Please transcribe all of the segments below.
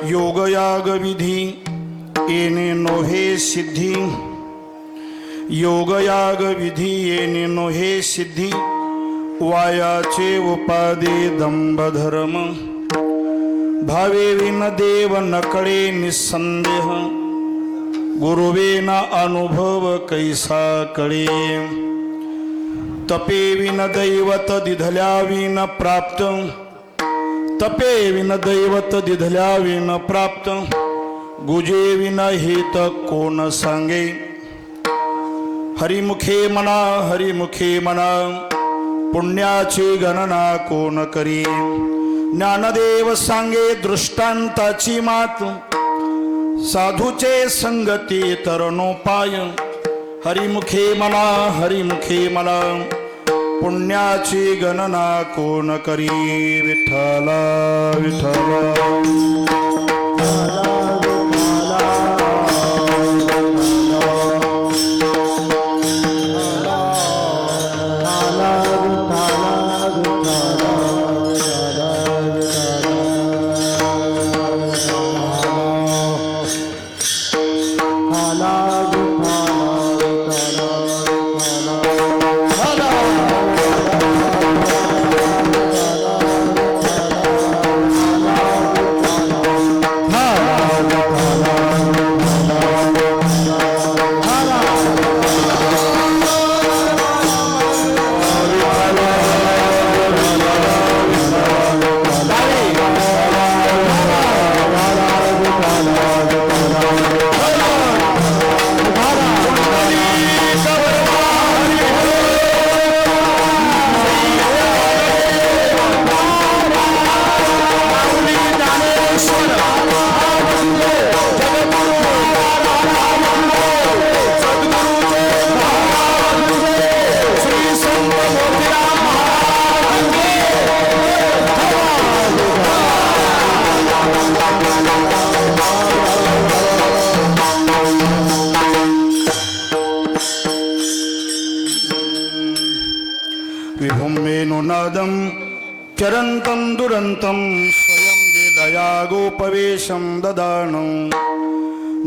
योगयाग विधी येणे नोहे सिद्धी, योगयाग विधी येणे नोहे सिद्धी, वायाचे उपादे दंभ धर्म, भावे विन देव नकळे निसंदेह, गुरुवेना अनुभव कैसा कळे, तपे विन दैवत दिधल्या विन प्राप्त, तपे विन दैवत दिधल्या विन प्राप्त, गुजे विन हित कोण सांगे, हरिमुखे मना हरिमुखे मना, पुण्याची गणना कोण करी, ज्ञानदेव सांगे दृष्टांताची मात, साधूचे संगती तरणोपाय, हरिमुखे मना हरिमुखे मना, पुण्याची गणना कोण करी, विठ्ठला विठ्ठला विभुम्बेनुनादं चरन्तं दुरन्तं स्वयं वेदया गोपवेशं ददानं,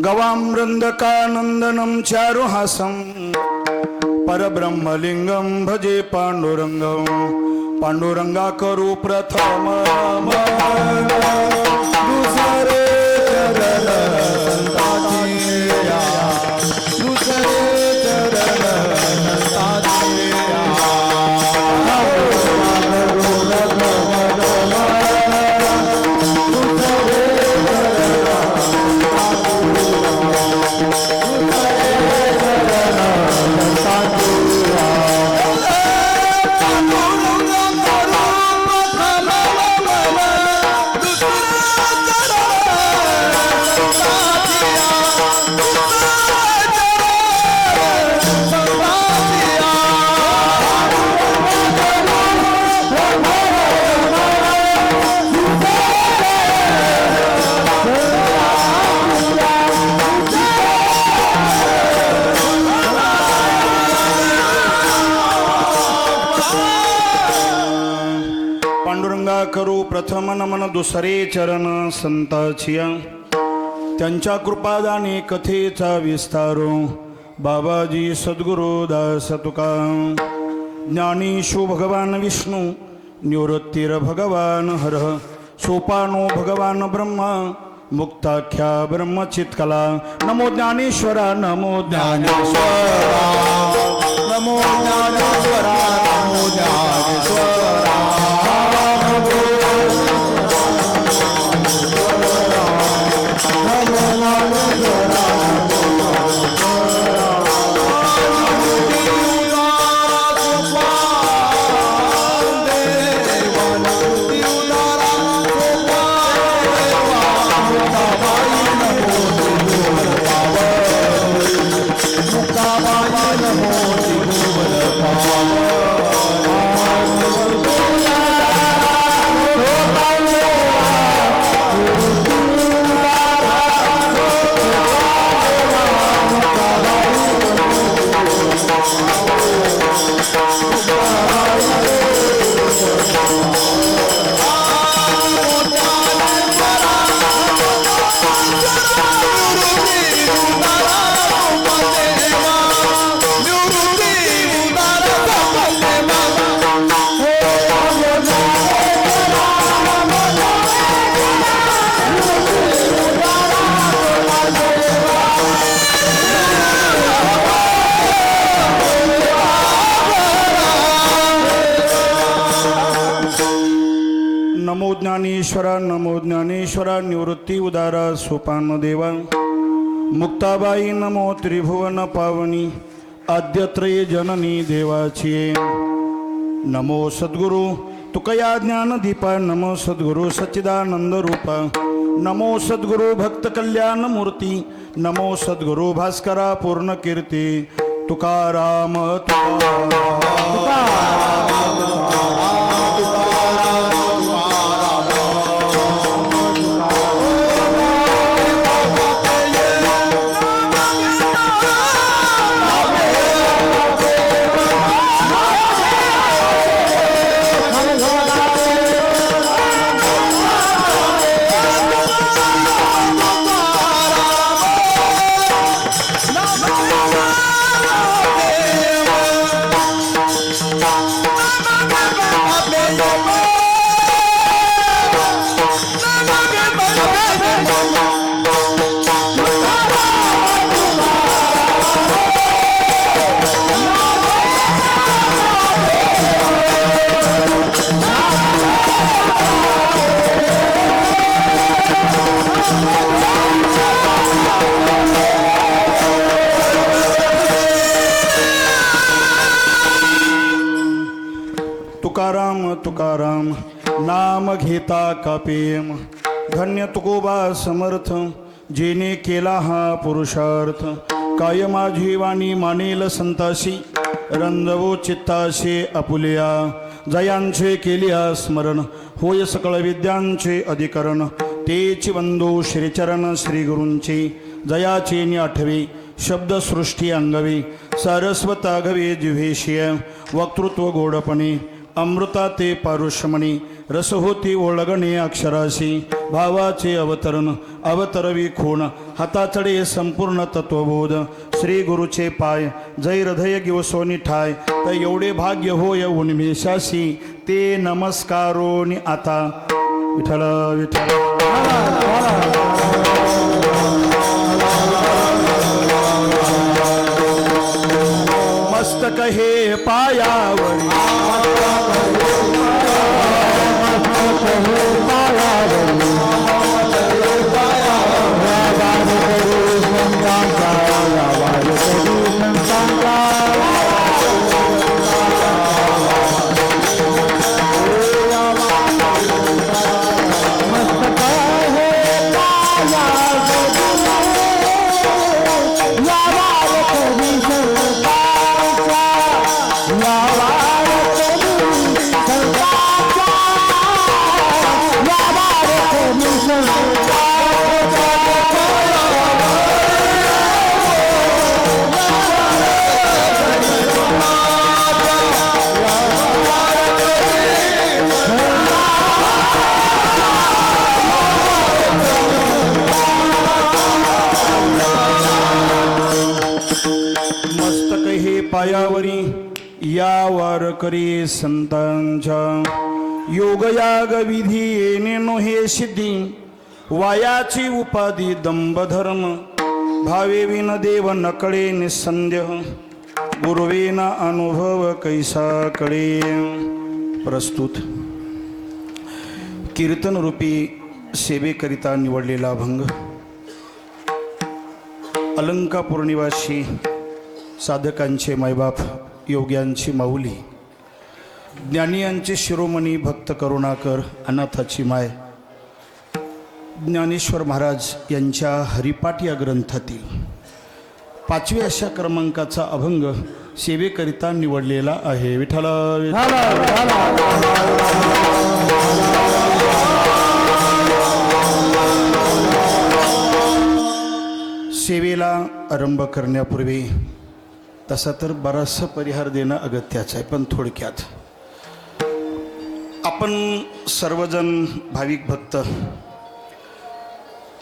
गवामृन्दकानन्दनं चारुहासं, परब्रह्मलिङ्गं भजे पाण्डुरङ्गं, पाण्डुरङ्गा करू प्रथम दुसरे चरण संताची या, दुसरे चरण संताची या, करू प्रथम नमन दुसरे चरण संताचिया, त्यांच्या कृपादाने कथेचा विस्तारो, बाबाजी सद्गुरु दास तुका, ज्ञानीशु भगवान विष्णू, निवृत्तीर भगवान हर, सोपानो भगवान ब्रह्मा, मुक्ताख्या ब्रह्मचित्कला, नमो ज्ञानेश्वरा नमो ज्ञानेश्वरा, नमो ज्ञानेश्वरा नमो ज्ञानेश्वरा, ज्ञानेश्वरा नमो ज्ञानेश्वरा निवृत्ती उदारा सोपान देवा मुक्ताबाई नमो त्रिभुवन पावनी आद्यत्रय जननी देवाची नमो सद्गुरु तुकया ज्ञानदीपा नमो सद्गुरु सच्चिदानंद रूपा नमो सद्गुरु भक्त कल्याण मूर्ती नमो सद्गुरु भास्करा पूर्ण कीर्ती तुकाराम तुकाराम तुकाराम नाम घेता कापेम धन्य तुकोबा समर्थ जेने केला हा पुरुषार्थ काय माझी वाणी मानेल संताशी रंजवो चित्ताशे आपुलिया जयांचे केलिया स्मरण होय सकळ विद्यांचे अधिकरण तेची वंदो श्रीचरण श्रीगुरूंचे जयाचे आठवे शब्दसृष्टी अंगवे सारस्वतागवे जिव्हेशिय वक्तृत्व गोडपणे अमृता ते पारुष्यमणी रस होती ओळगणे अक्षराशी भावाचे अवतरण अवतरवी खूण हाताचडे संपूर्ण तत्वबोध श्री गुरुचे पाय जय हृदय गिवसोनी ठाय तर एवढे भाग्य होय उन्मेषाशी ते नमस्कारोनी आता विठ्ठल विठ्ठल मस्तक हे पायावरी पायावरी या वारकरी संतांच्या योगयाग विधी येणे नोहे सिद्धी वायाची उपाधी दंभधर्म भावे विन देव नकळे निसंदेह गुरुवेन अनुभव कैसा कळे प्रस्तुत कीर्तन रूपी सेवेकरिता निवडलेला अभंग अलंकापूर निवासी साधकांचे मायबाप योग्यांची माऊली ज्ञानियांचे शिरोमणी भक्त करुणाकर अनाथाची माय ज्ञानेश्वर महाराज यांच्या हरिपाठ या ग्रंथातील 5व्या अशा क्रमांकाचा अभंग सेवेकरिता निवडलेला आहे विठ्ठल सेवेला आरंभ करण्यापूर्वी तसा तर बराचसा परिहार देणं अगत्याचं आहे, पण थोडक्यात आपण सर्वजण भाविक भक्त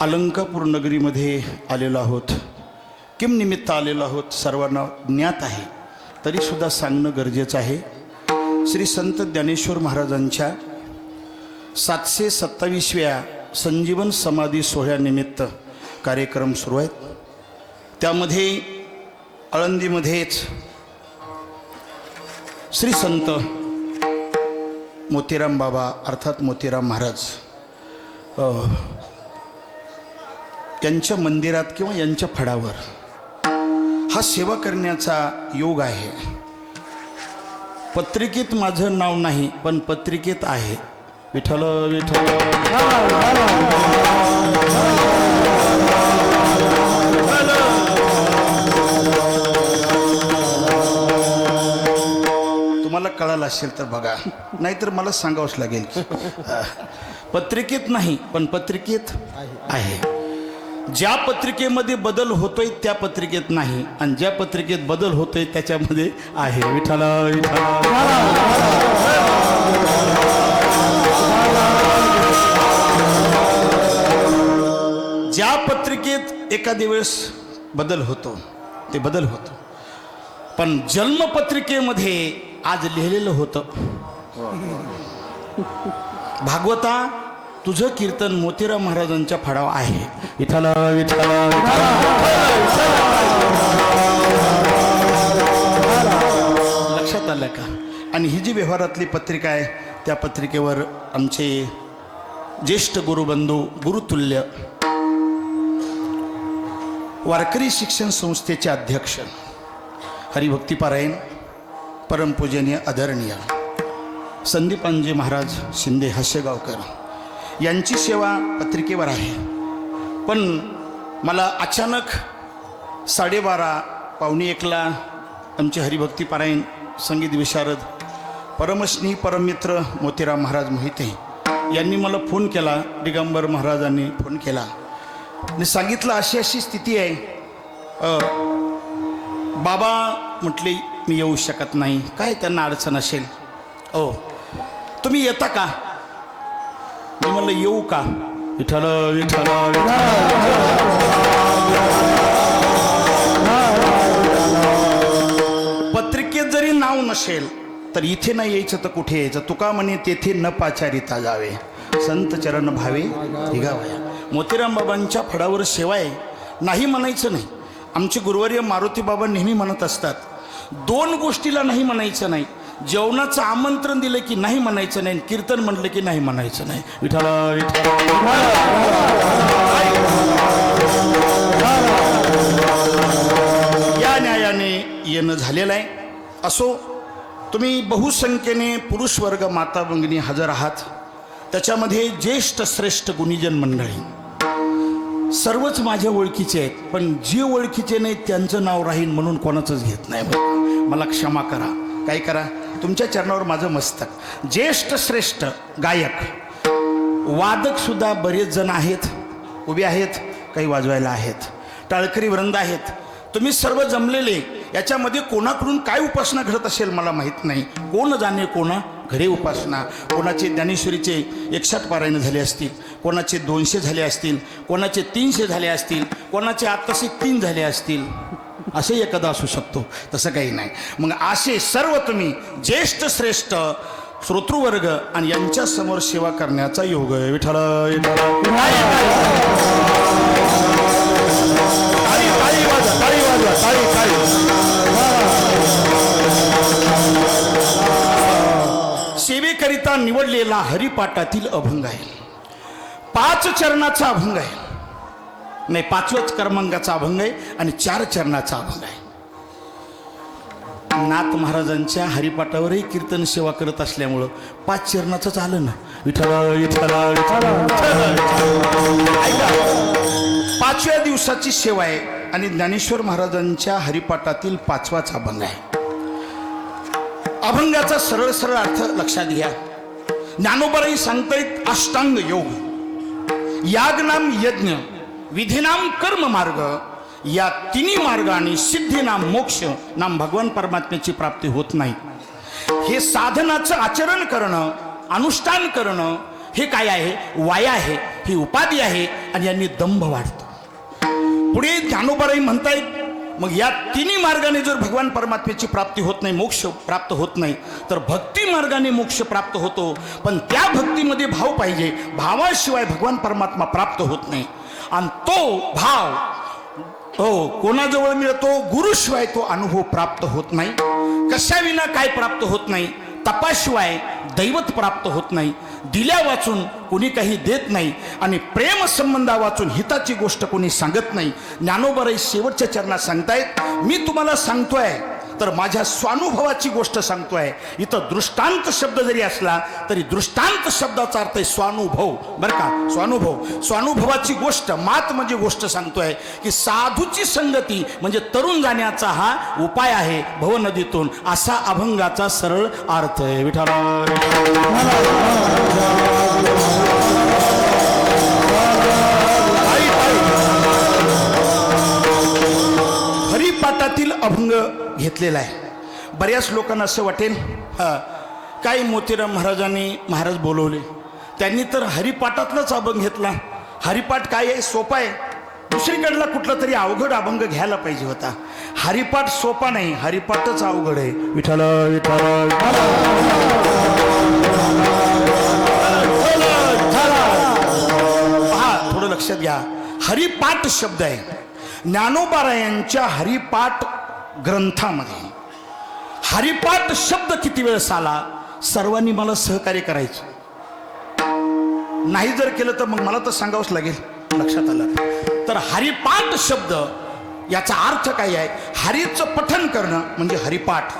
अलंकापूर नगरीमध्ये आलेलो आहोत. किम निमित्त आलेलो आहोत सर्वांना ज्ञात आहे, तरीसुद्धा सांगणं गरजेचं आहे. श्री संत ज्ञानेश्वर महाराजांच्या 727व्या संजीवन समाधी सोहळ्यानिमित्त कार्यक्रम सुरू आहेत. त्यामध्ये आळंदीमध्येच श्री संत मोतीराम बाबा अर्थात मोतीराम महाराज यांच्या मंदिरात किंवा यांच्या फडावर हा सेवा करण्याचा योग आहे. पत्रिकेत माझं नाव नाही, पण पत्रिकेत आहे. विठ्ठल विठ्ठल. तुम्हाला कळालं असेल तर बघा, नाहीतर मला सांगावंच लागेल की पत्रिकेत नाही, पण पत्रिकेत आहे. ज्या पत्रिकेमध्ये बदल होतोय त्या पत्रिकेत नाही, आणि ज्या पत्रिकेत बदल होतोय त्याच्यामध्ये आहे. विठ्ठल विठ्ठल. ज्या पत्रिकेत एखाद्या वेळेस बदल होतो ते बदल होतो, पण जन्मपत्रिकेमध्ये आज लिहिलेलं होतं, भागवता तुझं कीर्तन मोतीराम महाराजांच्या फडावर आहे. विठ्ठल विठ्ठल. लक्षात आलं का? आणि ही जी व्यवहारातली पत्रिका आहे त्या पत्रिकेवर आमचे ज्येष्ठ गुरुबंधू गुरुतुल्य वारकरी शिक्षण संस्थेचे अध्यक्ष हरिभक्तीपारायण परमपूजनीय आदरणीय संदीपानजी महाराज शिंदे हास्यगावकर यांची सेवा पत्रिकेवर आहे. पण मला अचानक 12:30 पावणे 1ला आमचे हरिभक्तीपारायण संगीत विशारद परमस्नेही परममित्र मोतीराम महाराज मोहिते यांनी मला फोन केला. दिगंबर महाराजांनी फोन केला आणि सांगितलं अशी अशी स्थिती आहे. बाबा म्हटले मी येऊ शकत नाही. काय त्यांना अडचण असेल? ओ तुम्ही येता का? मी म्हणलं येऊ का? विठ्ठल विठ्ठल. पत्रिकेत जरी नाव नसेल तर इथे नाही यायचं तर कुठे यायचं? तुका म्हणे तेथे न पाचारिता जावे, संत चरण भावे निघावया. मोतीराम बाबांच्या फडावर सेवा आहे, नाही म्हणायचं नाही. आमचे गुरुवर्य मारुती बाबा नेहमी म्हणत असतात, 2 गोष्टीला नाही म्हणायचं नाही. जेवणाचं आमंत्रण दिलं की नाही म्हणायचं नाही, कीर्तन म्हटलं की नाही म्हणायचं नाही. विठ्ठल विठ्ठल. या न्यायाने येणं झालेलं आहे. असो, तुम्ही बहुसंख्येने पुरुष वर्ग माता भगिनी हजर आहात. त्याच्यामध्ये ज्येष्ठ श्रेष्ठ गुणीजन मंडळी सर्वच माझ्या ओळखीचे आहेत, पण जे ओळखीचे नाहीत त्यांचं नाव राहील म्हणून कोणाचंच घेत नाही. मला क्षमा करा. काय करा? तुमच्या चरणावर माझं मस्तक. ज्येष्ठ श्रेष्ठ गायक वादक सुद्धा बरेच जण आहेत, उभे आहेत, काही वाजवायला आहेत, टाळकरी वृंद आहेत. तुम्ही सर्व जमलेले याच्यामध्ये कोणाकडून काय उपासना घडत असेल मला माहीत नाही. कोण जाणे कोणा घडे उपासना. कोणाचे ज्ञानेश्वरीचे 61 पारायण झाले असतील, कोणाचे 200 झाले असतील, कोणाचे 300 झाले असतील, कोणाचे आत्ताशी 3 झाले असतील. असे एखादा असू शकतो, तसं काही नाही. मग असे सर्व तुम्ही ज्येष्ठ श्रेष्ठ श्रोतृवर्ग आणि यांच्या समोर सेवा करण्याचा योग आहे. विठ्ठल सेवेकरिता निवडलेला हरिपाठातील अभंग आहे. 5 चरणाचा अभंग आहे, नाही 5व्याच क्रमांकाचा अभंग आहे आणि 4 चरणाचा अभंग आहे. नाथ महाराजांच्या हरिपाठावरही कीर्तन सेवा करत असल्यामुळं 5 चरणाचंच आलं ना. विठ्ठल विठ्ठल विठ्ठल. 5व्या दिवसाची सेवा आहे आणि ज्ञानेश्वर महाराजांच्या हरिपाठातील 5वाच अभंग आहे. अभंगाचा सरळ सरळ अर्थ लक्षात घ्या. ज्ञानोबाराही सांगतायत अष्टांग योग, यागनाम यज्ञ, विधिनाम कर्म मार्ग, या 3 मार्गाने सिद्धीनाम मोक्ष नाम भगवान परमात्म्याची प्राप्ती होत नाही. हे साधनाचं आचरण करणं, अनुष्ठान करणं हे काय आहे? वाया आहे, ही उपाधी आहे आणि यांनी दंभ वाढतो. पुढे ज्ञानोबाराही म्हणतायत मग या 3 मार्गाने जर भगवान परमात्म्याची प्राप्ती होत नाही, मोक्ष प्राप्त होत नाही, तर भक्ती मार्गाने मोक्ष प्राप्त होतो. पण त्या भक्तीमध्ये भाव पाहिजे, भावाशिवाय भगवान परमात्मा प्राप्त होत नाही. आणि तो भाव कोणाजवळ मिळतो? गुरुशिवाय तो अनुभव प्राप्त होत नाही. कशाविना काय प्राप्त होत नाही? तपाशिवाय दैवत प्राप्त होत नाही. दिल्या वाचून कोणी काही देत नाही आणि प्रेम संबंधा वाचून हिताची गोष्ट कोणी सांगत नाही. ज्ञानोबाराई शेवटच्या चरणात सांगतायत, मी तुम्हाला सांगतोय तर माझ्या स्वानुभवाची गोष्ट सांगतोय. इथं दृष्टांत शब्द जरी असला तरी दृष्टांत शब्दाचा अर्थ आहे स्वानुभव, बरं का. स्वानुभवाची गोष्ट, मात म्हणजे गोष्ट सांगतोय की साधूची संगती म्हणजे तरुण जाण्याचा हा उपाय आहे भवनदीतून, असा अभंगाचा सरळ अर्थ आहे. विठ्ठला हरिपाठातील अभंग घेतलेला आहे. बऱ्याच लोकांना असं वाटेल काय मोतीराम महाराज बोलवले, त्यांनी तर हरिपाठातलाच अभंग घेतला. हरिपाठ काय आहे, सोपा आहे. दुसरीकडला कुठला तरी अवघड अभंग घ्यायला पाहिजे होता. हरिपाठ सोपा नाही, हरिपाठच अवघड आहे. विठ्ठल विठ्ठल हा थोडं लक्षात घ्या. हरिपाठ शब्द आहे. ज्ञानोबारायांच्या हरिपाठ ग्रंथामध्ये हरिपाठ शब्द किती वेळेस आला, सर्वांनी मला सहकार्य करायचं. नाही जर केलं तर मग मला तर सांगावंच लागेल. लक्षात आलं तर हरिपाठ शब्द याचा अर्थ काय आहे, हरीचं पठन करणं म्हणजे हरिपाठ,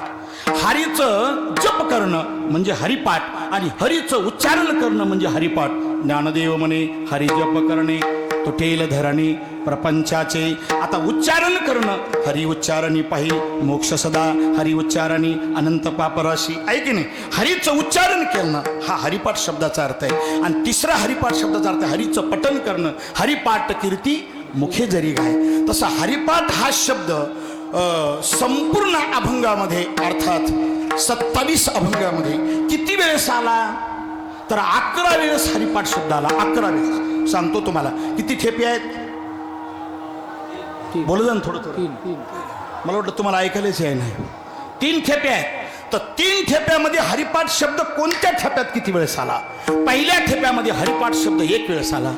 हरीचं जप करणं म्हणजे हरिपाठ आणि हरीचं उच्चारण करणं म्हणजे हरिपाठ. ज्ञानदेव म्हणे हरी जप करणे तुटेल धरणी प्रपंचाचे. आता उच्चारण करणं, हरी उच्चारणी पाहि मोक्ष सदा, हरी उच्चारणी अनंत पापराशी, आहे की नाही. हरीचं उच्चारण करणं हा हरिपाठ शब्दाचा अर्थ आहे. आणि तिसरा हरिपाठ शब्दाचा अर्थ हरीचं पठन करणं, हरिपाठ कीर्ती मुखे जरी गाय. तसा हरिपाठ हा शब्द संपूर्ण अभंगामध्ये अर्थात 27 अभंगामध्ये किती वेळेस आला तर 11 वेळेस हरिपाठ शब्द आला. 11 वेळेस सांगतो तुम्हाला. किती ठेपे आहेत बोलू जा ना थोडं थोडं, मला वाटतं तुम्हाला ऐकायलाच आहे. नाही 3 ठेपे आहेत. तर 3 ठेप्यामध्ये हरिपाठ शब्द कोणत्या ठेप्यात किती वेळेस आला. पहिल्या ठेप्यामध्ये हरिपाठ शब्द 1 वेळेस आला,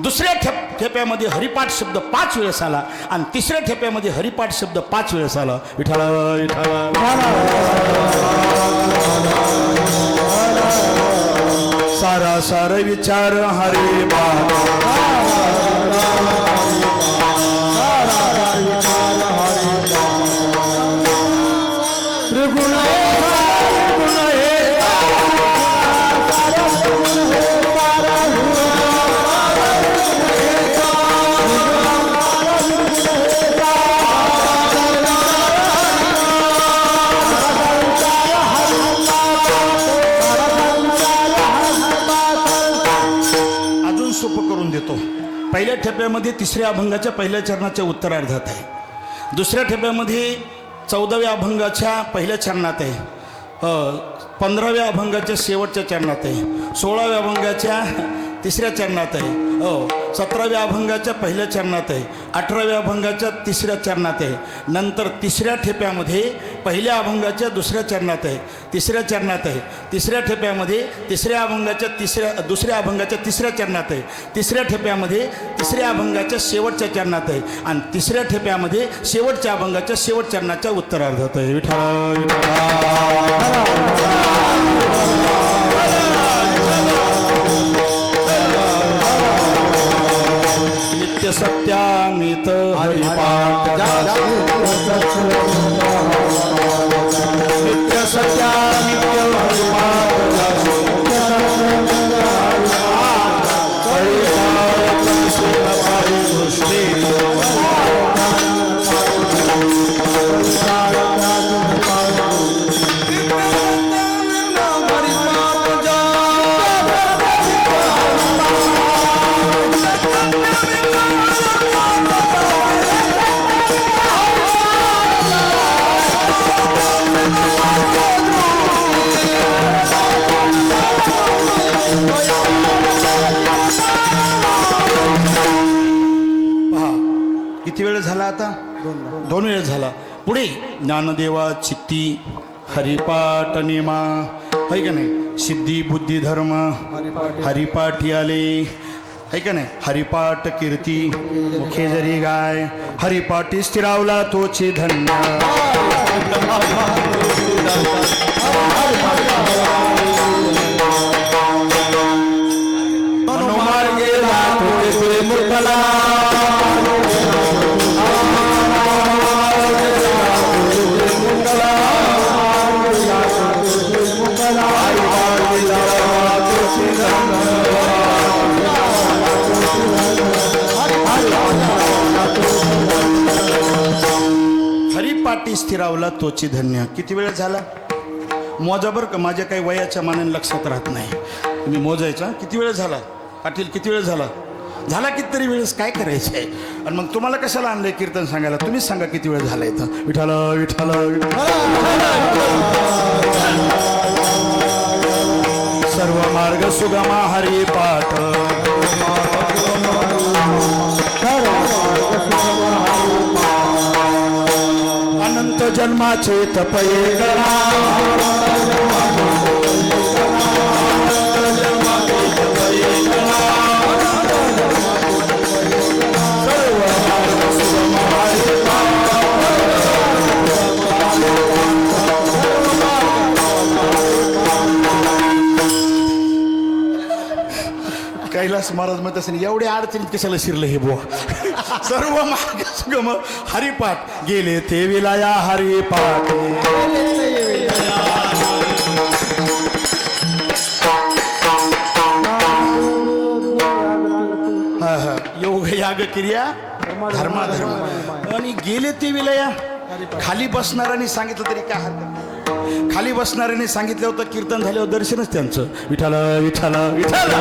दुसऱ्या ठेप्यामध्ये हरिपाठ शब्द 5 वेळेस आला आणि तिसऱ्या ठेप्यामध्ये हरिपाठ शब्द 5 वेळेस आला. विठ्ठल विठ्ठल सारा सार विचार हरी पहिल्या ठेप्यामध्ये 3ऱ्या अभंगाच्या पहिल्या चरणाच्या उत्तरार्धात आहे. दुसऱ्या ठेप्यामध्ये 14व्या अभंगाच्या पहिल्या चरणात आहे. 15व्या अभंगाच्या शेवटच्या चरणात आहे. 16व्या अभंगाच्या 3ऱ्या चरणात आहे. 17व्या अभंगाच्या पहिल्या चरणात आहे. 18व्या अभंगाच्या 3ऱ्या चरणात आहे. नंतर 3ऱ्या ठेप्यामध्ये पहिल्या अभंगाच्या 2ऱ्या चरणात आहे. 3ऱ्या चरणात आहे. 3ऱ्या ठेप्यामध्ये 3ऱ्या अभंगाच्या 2ऱ्या अभंगाच्या 3ऱ्या चरणात आहे. 3ऱ्या ठेप्यामध्ये 3ऱ्या अभंगाच्या शेवटच्या चरणात आहे आणि 3ऱ्या ठेप्यामध्ये शेवटच्या अभंगाच्या शेवट चरणाच्या उत्तरार्धात आहे. विठ्ठल नित्य सत्यामित हरिपाठ नित्य सत्यामित किती वेळ झाला आता 2 वेळ झाला. पुढे ज्ञानदेवा चित्ती हरिपाठ नेमा, है का नाही. सिद्धी बुद्धी धर्म हरिपाठी आले, है का नाही. हरिपाठ कीर्ती मुखे जरी गाय, हरिपाठी स्थिरावला तोचे धन्य. मनोमार्गे जातो ते मुकला हरिपाठी स्थिरावला तोची धन्य. किती वेळ झाला मोजा बरं का, माझ्या काही वयाच्या मानाने लक्षात राहत नाही. तुम्ही मोजायचा किती वेळ झाला पाटील, किती वेळ झाला, झाला कितीतरी वेळेस काय करायचं आहे. आणि मग तुम्हाला कशाला आणलंय कीर्तन सांगायला, तुम्हीच सांगा किती वेळ झाला इथं. विठाला विठाला सर्व मार्ग सुगमा हरिपाठ अनंत जन्माचे तपये करा कैलास महाराज म्हणत असेल एवढ्या अडचणीत कशाला शिरलं हे बुवा. सर्व मार्ग सुगम हरिपाठ गेले ते विलाया हरिपाठ. हा हा योग याग क्रिया धर्माधर्म आणि गेले ते विलया. खाली बसणाऱ्यांनी सांगितलं तरी काय हरकत. खाली बसणाऱ्यांनी सांगितलं होतं कीर्तन झाल्यावर दर्शनच त्यांचं. विठाला विठाला विठाला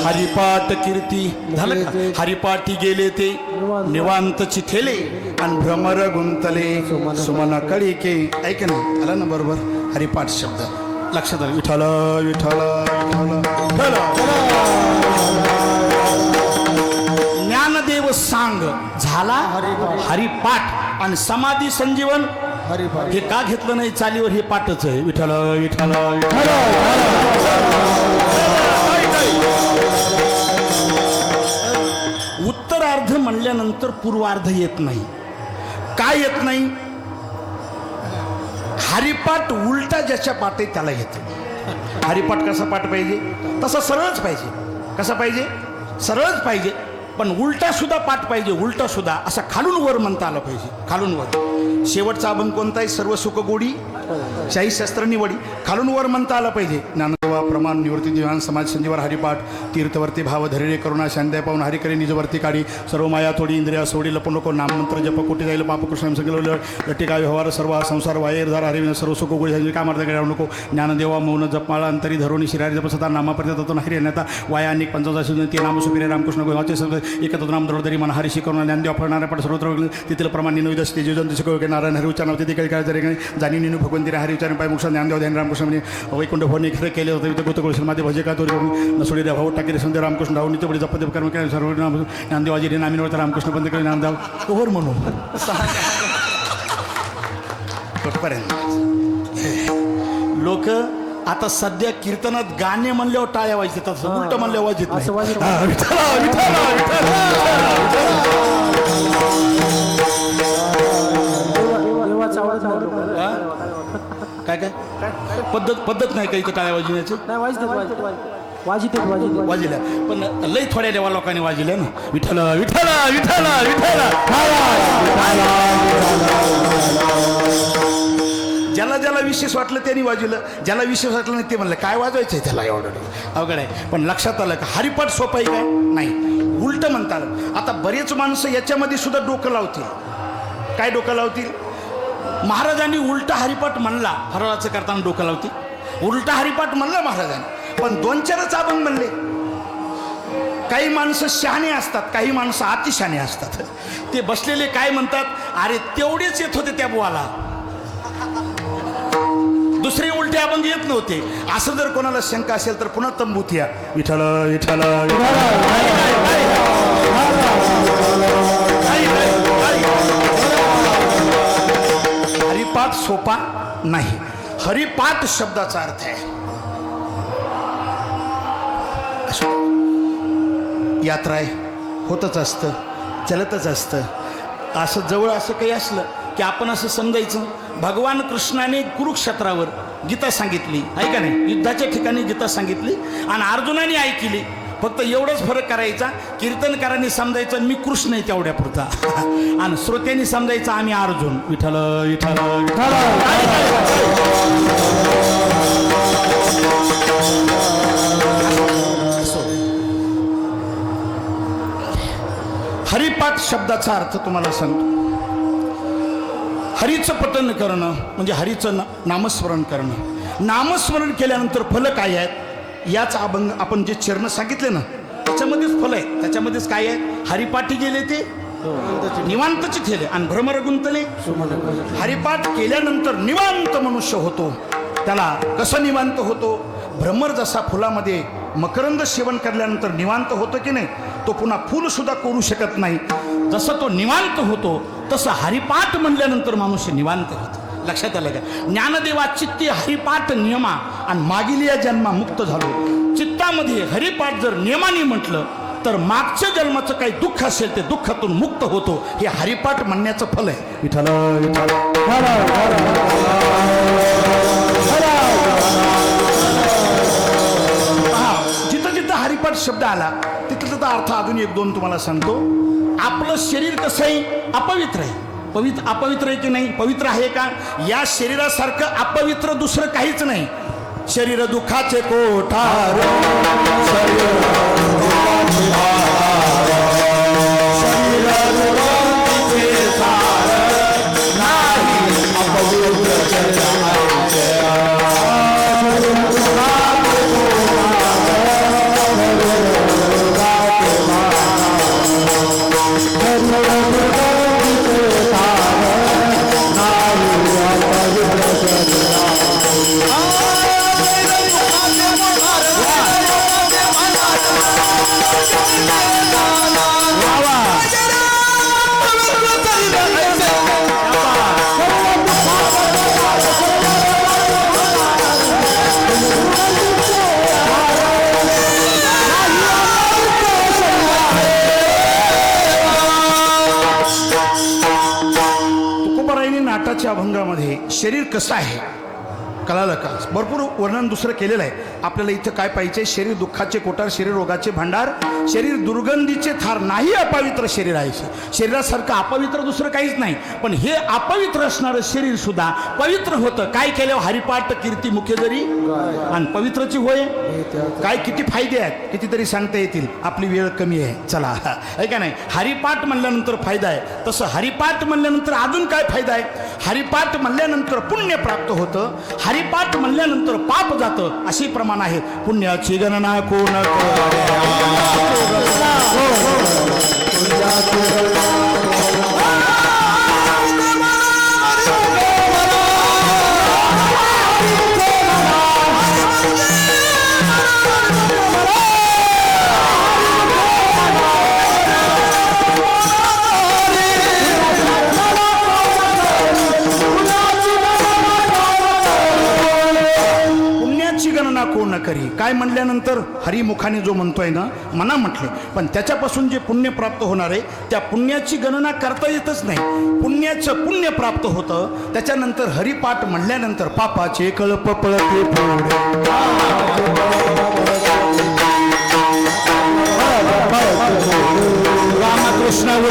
हरिपाठ कीर्ती झालं का. हरिपाठी गेले ते निवांत चिथेले आणि भ्रमर गुंतले सुमन कळिके. ऐक ना आला ना बरोबर हरिपाठ शब्द लक्षात आलं. विठाला विठाला विठाला ज्ञानदेव सांग झाला हरिपाठ आणि समाधी संजीवन हे का घेतलं नाही चालीवर, हे पाठच आहे. विठाला विठाला उत्तरार्ध म्हणल्यानंतर पूर्वार्ध येत नाही. काय येत नाही. हरिपाठ उलटा ज्याच्या पाठ आहे त्याला येतं. हरिपाठ कसा पाठ पाहिजे तसा सरळच पाहिजे. कसा पाहिजे सरळच पाहिजे, पण उलटा सुद्धा पाठ पाहिजे. उलटा सुद्धा असा खालून वर म्हणता आला पाहिजे. खालून वर शेवटचा अभंग कोणता आहे. सर्व सुख गोडी 40 शस्त्र निवडी. खालून वर म्हणता आला पाहिजे. ज्ञानदेवा प्रमाण निवृत्ती दिवाण समाज संजीवर हरिपाठ तीर्थवर्ती भाव धरिरे करुणा शांत्या पाहून हरिकरे निजवर्ती काढी. सर्व माया थोडी इंद्रिया सोडी लपू नको. नाममंत्र जप कोटी जाईल पापकृष्ण सगळं लटिका व्यवहार सर्व संसार वायर धार हरिविन सर्व सुख गोडी कामार्थ करावं नको. ज्ञानदेवा मौन जपमाळा अंतरी धरून शिरारी जपसता नामापर्यंत हरी नेता वाया अनेक 55 ते नाम सुपिरे रामकृष्ण गोवाचे सर्व एकत्र नाम दरोदरी मन हरिशी करून ज्ञानदेवा फळणारे पण सर्वत्र तिथलं प्रमाण निवेदस ते जीवन शिकव नारायण हरी उच्चार नव्हते ते काही काय जरी जाणी निनू भगवंती हरी उच्चारण पाय मुक्षा ज्ञानदेव ध्यान रामकृष्ण म्हणजे वैकुंठ भवने खरं केले होते. वित गोतकुळ माझे भजे का तोरी नसोडी भाऊ टाकेरे संत रामकृष्ण राहून नित्य जपदेव कर्म केले सर्व ज्ञानदेवाजी नामीनवरता रामकृष्ण बंद केले ज्ञानदेव कोहर म्हणून लोक आता सध्या कीर्तनात गाणे म्हणल्यावर टाळ्या वाजतात, उलट म्हणल्यावर वाजत नाही. काय काय पद्धत नाही काही टाळ्या वाजवण्याची. वाजल्या पण लई थोड्या देवा लोकांनी वाजल्या ना. विठ्ठल विठ्ठल विठ्ठल विठ्ठल. ज्याला ज्याला विशेष वाटलं त्यांनी वाजवलं, ज्याला विशेष वाटलं नाही ते म्हणलं काय वाजवायचं आहे त्याला एवढं अवघड आहे. पण लक्षात आलं का हरिपाठ सोपं आहे काय नाही, उलट म्हणता आलं. आता बरेच माणसं याच्यामध्ये सुद्धा डोकं लावतील. काय डोकं लावतील. महाराजांनी उलटा हरिपाठ म्हणला फराळाचं करताना डोकं लावतील. उलटा हरिपाठ म्हणला महाराजांनी, पण 2-4च अभंग म्हणले. काही माणसं शहाणे असतात, काही माणसं अतिशहाणे असतात. ते बसलेले काय म्हणतात, अरे तेवढेच येत होते त्या बुवाला, दुसरे उलटे अभंग येत नव्हते. असं जर कोणाला शंका असेल तर पुन्हा तंबूत या. विठ्ठल विठ्ठल. हरिपाठ सोपा नाही. हरिपाठ शब्दाचा अर्थ आहे यात्रा आहे, होतच असतं, चलतच असतं. असं जवळ असं काही असलं की आपण असं समजायचं भगवान कृष्णाने कुरुक्षेत्रावर गीता सांगितली आहे का नाही, युद्धाच्या ठिकाणी गीता सांगितली आणि अर्जुनाने ऐकली. फक्त एवढंच फरक करायचा, कीर्तनकारांनी समजायचं मी कृष्ण आहे तेवढ्या पुरता आणि श्रोत्यांनी समजायचं आम्ही अर्जुन. विठ्ठल विठ्ठल विठ्ठल. हरिपाठ शब्दाचा अर्थ तुम्हाला सांगतो. हरीचं पठण करणं म्हणजे हरीचं नामस्मरण करणं. नामस्मरण केल्यानंतर फल काय आहेत याच अभंग आपण जे चरण सांगितले ना त्याच्यामध्येच फल आहे. त्याच्यामध्येच काय आहे, हरिपाठी गेले ते निवांतचे ठेले आणि भ्रमर गुंतले. हरिपाठ केल्यानंतर निवांत मनुष्य होतो. त्याला कसं निवांत होतो, भ्रमर जसा फुलामध्ये मकरंद सेवन केल्यानंतर निवांत होतो की नाही, तो पुन्हा फूल सुद्धा करू शकत नाही. जसं तो निवांत होतो तसं हरिपाठ म्हणल्यानंतर मनुष्य निवांत होतो. लक्षात आलं का? ज्ञानदेवा चित्ती हरिपाठ नियमा आणि मागील या जन्मा मुक्त झालो. चित्तामध्ये हरिपाठ जर नियमाने म्हटलं तर मागच्या जन्माचं काही दुःख असेल ते दुःखातून मुक्त होतो. हे हरिपाठ म्हणण्याचं फल आहे. विठ्ठल विठ्ठल. जिथं जिथं हरिपाठ शब्द आला तिथं तिथं अर्थ अजून एक दोन तुम्हाला सांगतो. आपलं शरीर कसं आहे, अपवित्र आहे. अपवित्र आहे की नाही, पवित्र आहे का? या शरीरासारखं अपवित्र दुसरं काहीच नाही. शरीर दुःखाचे कोठार, नाटाच्या अभंगामध्ये शरीर कसं आहे कळालं का? भरपूर वर्णन दुसरं केलेलं आहे. आपल्याला इथं काय पाहिजे, शरीर दुःखाचे कोठार, शरीर रोगाचे भांडार, शरीर दुर्गंधीचे थार, नाही अपवित्र शरीर आहे. शरीरासारखं अपवित्र दुसरं काहीच नाही. पण हे अपवित्र असणारं शरीर सुद्धा पवित्र होतं काय केलं, हरिपाठ कीर्ती मुख्य जरी आणि पवित्रची होय. काय किती फायदे आहेत कितीतरी सांगता येतील, आपली वेळ कमी आहे. चला आहे का नाही. हरिपाठ म्हणल्यानंतर फायदा आहे, तसं हरिपाठ म्हणल्यानंतर अजून काय फायदा आहे. हरिपाठ म्हणल्यानंतर पुण्य प्राप्त होतं, हरिपाठ म्हणल्यानंतर पाप जातं, अशी प्रमाण आहे. पुण्याची गणना कोण कोण करी. काय म्हणल्यानंतर हरिमुखाने जो म्हणतोय ना, मना म्हटले, पण त्याच्यापासून जे पुण्य प्राप्त होणार आहे त्या पुण्याची गणना करता येतच नाही. पुण्याचं पुण्य प्राप्त होतं. त्याच्यानंतर हरिपाठ म्हणल्यानंतर पापाचे कळप पळते पुढे. रामकृष्ण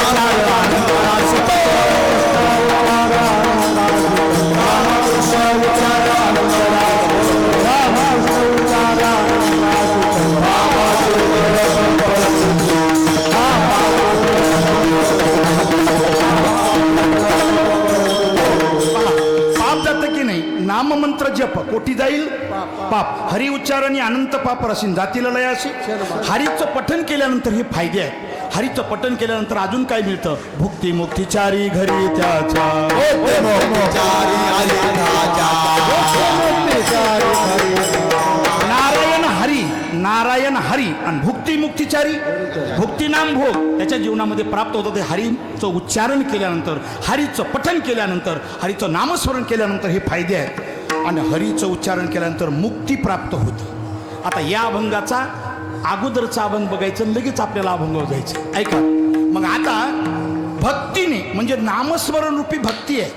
नाममंत्र जप कोटी जाईल पाप. हरी उच्चाराने अनंत पाप रसीन जातीला लय असे. हरीचं पठण केल्यानंतर हे फायदे आहेत. हरीचं पठण केल्यानंतर अजून काय मिळतं, भुक्ती मुक्ती चारी घरी त्याच्या. नारायण हरी, नारायण हरी आणि भुक्ती मुक्तीचारी, भुक्ती नाम भोग त्याच्या जीवनामध्ये प्राप्त होतं. ते हरीचं उच्चारण केल्यानंतर, हरीचं पठण केल्यानंतर, हरीचं नामस्मरण केल्यानंतर हे फायदे आहेत. आणि हरीचं उच्चारण केल्यानंतर मुक्ती प्राप्त होते. आता या अभंगाचा अगोदरचा अभंग बघायचं लगेच आपल्याला अभंगावर जायचं. ऐका मग आता भक्तीने म्हणजे नामस्मरण रूपी भक्ती आहे.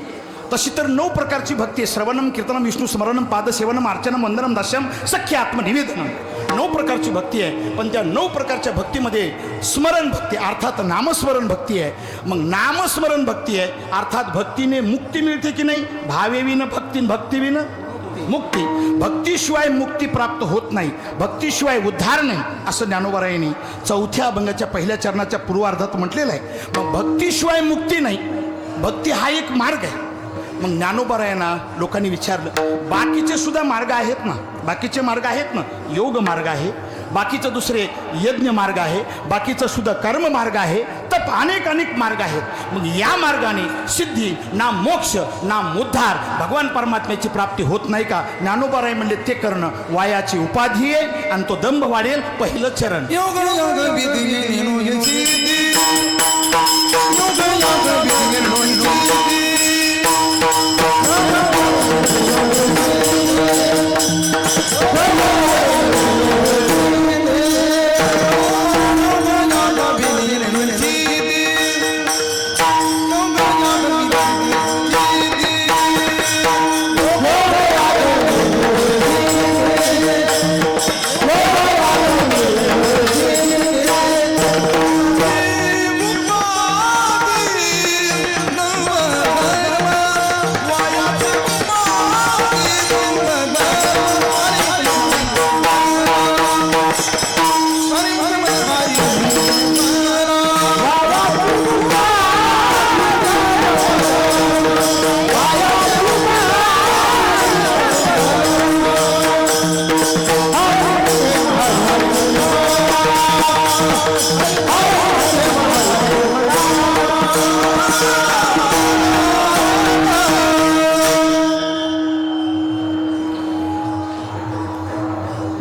तशी तर 9 प्रकारची भक्ती आहे. श्रवणम कीर्तनम विष्णू स्मरणम पादसेवनम अर्चनम वंदनम दास्यम सख्य आत्मनिवेदनम 9 प्रकारची भक्ती आहे. पण त्या 9 प्रकारच्या भक्तीमध्ये स्मरण भक्ती अर्थात नामस्मरण भक्ती आहे. मग नामस्मरण भक्ती आहे अर्थात भक्तीने मुक्ती मिळते की नाही. भावेविन भक्ती भक्तीविन मुक्ती. भक्तीशिवाय मुक्ती प्राप्त होत नाही, भक्तीशिवाय उद्धार नाही असं ज्ञानोबारायांनी 4थ्या अभंगाच्या 1ल्या चरणाच्या पूर्वार्धात म्हटलेलं आहे. मग भक्तीशिवाय मुक्ती नाही, भक्ती हा एक मार्ग आहे. मग ज्ञानोबारायांना लोकांनी विचारलं बाकीचे सुद्धा मार्ग आहेत ना, बाकीचे मार्ग आहेत ना. योग मार्ग आहे, बाकीचं दुसरे यज्ञ मार्ग आहे, बाकीचं सुद्धा कर्म मार्ग आहे, तप अनेक मार्ग आहेत. मग या मार्गाने सिद्धी ना मोक्ष ना उद्धार भगवान परमात्म्याची प्राप्ती होत नाही का. ज्ञानोबाराय म्हणले ते करणं वायाची उपाधी आहे आणि तो दंभ वाढेल पहिलं चरण. योग योग विधी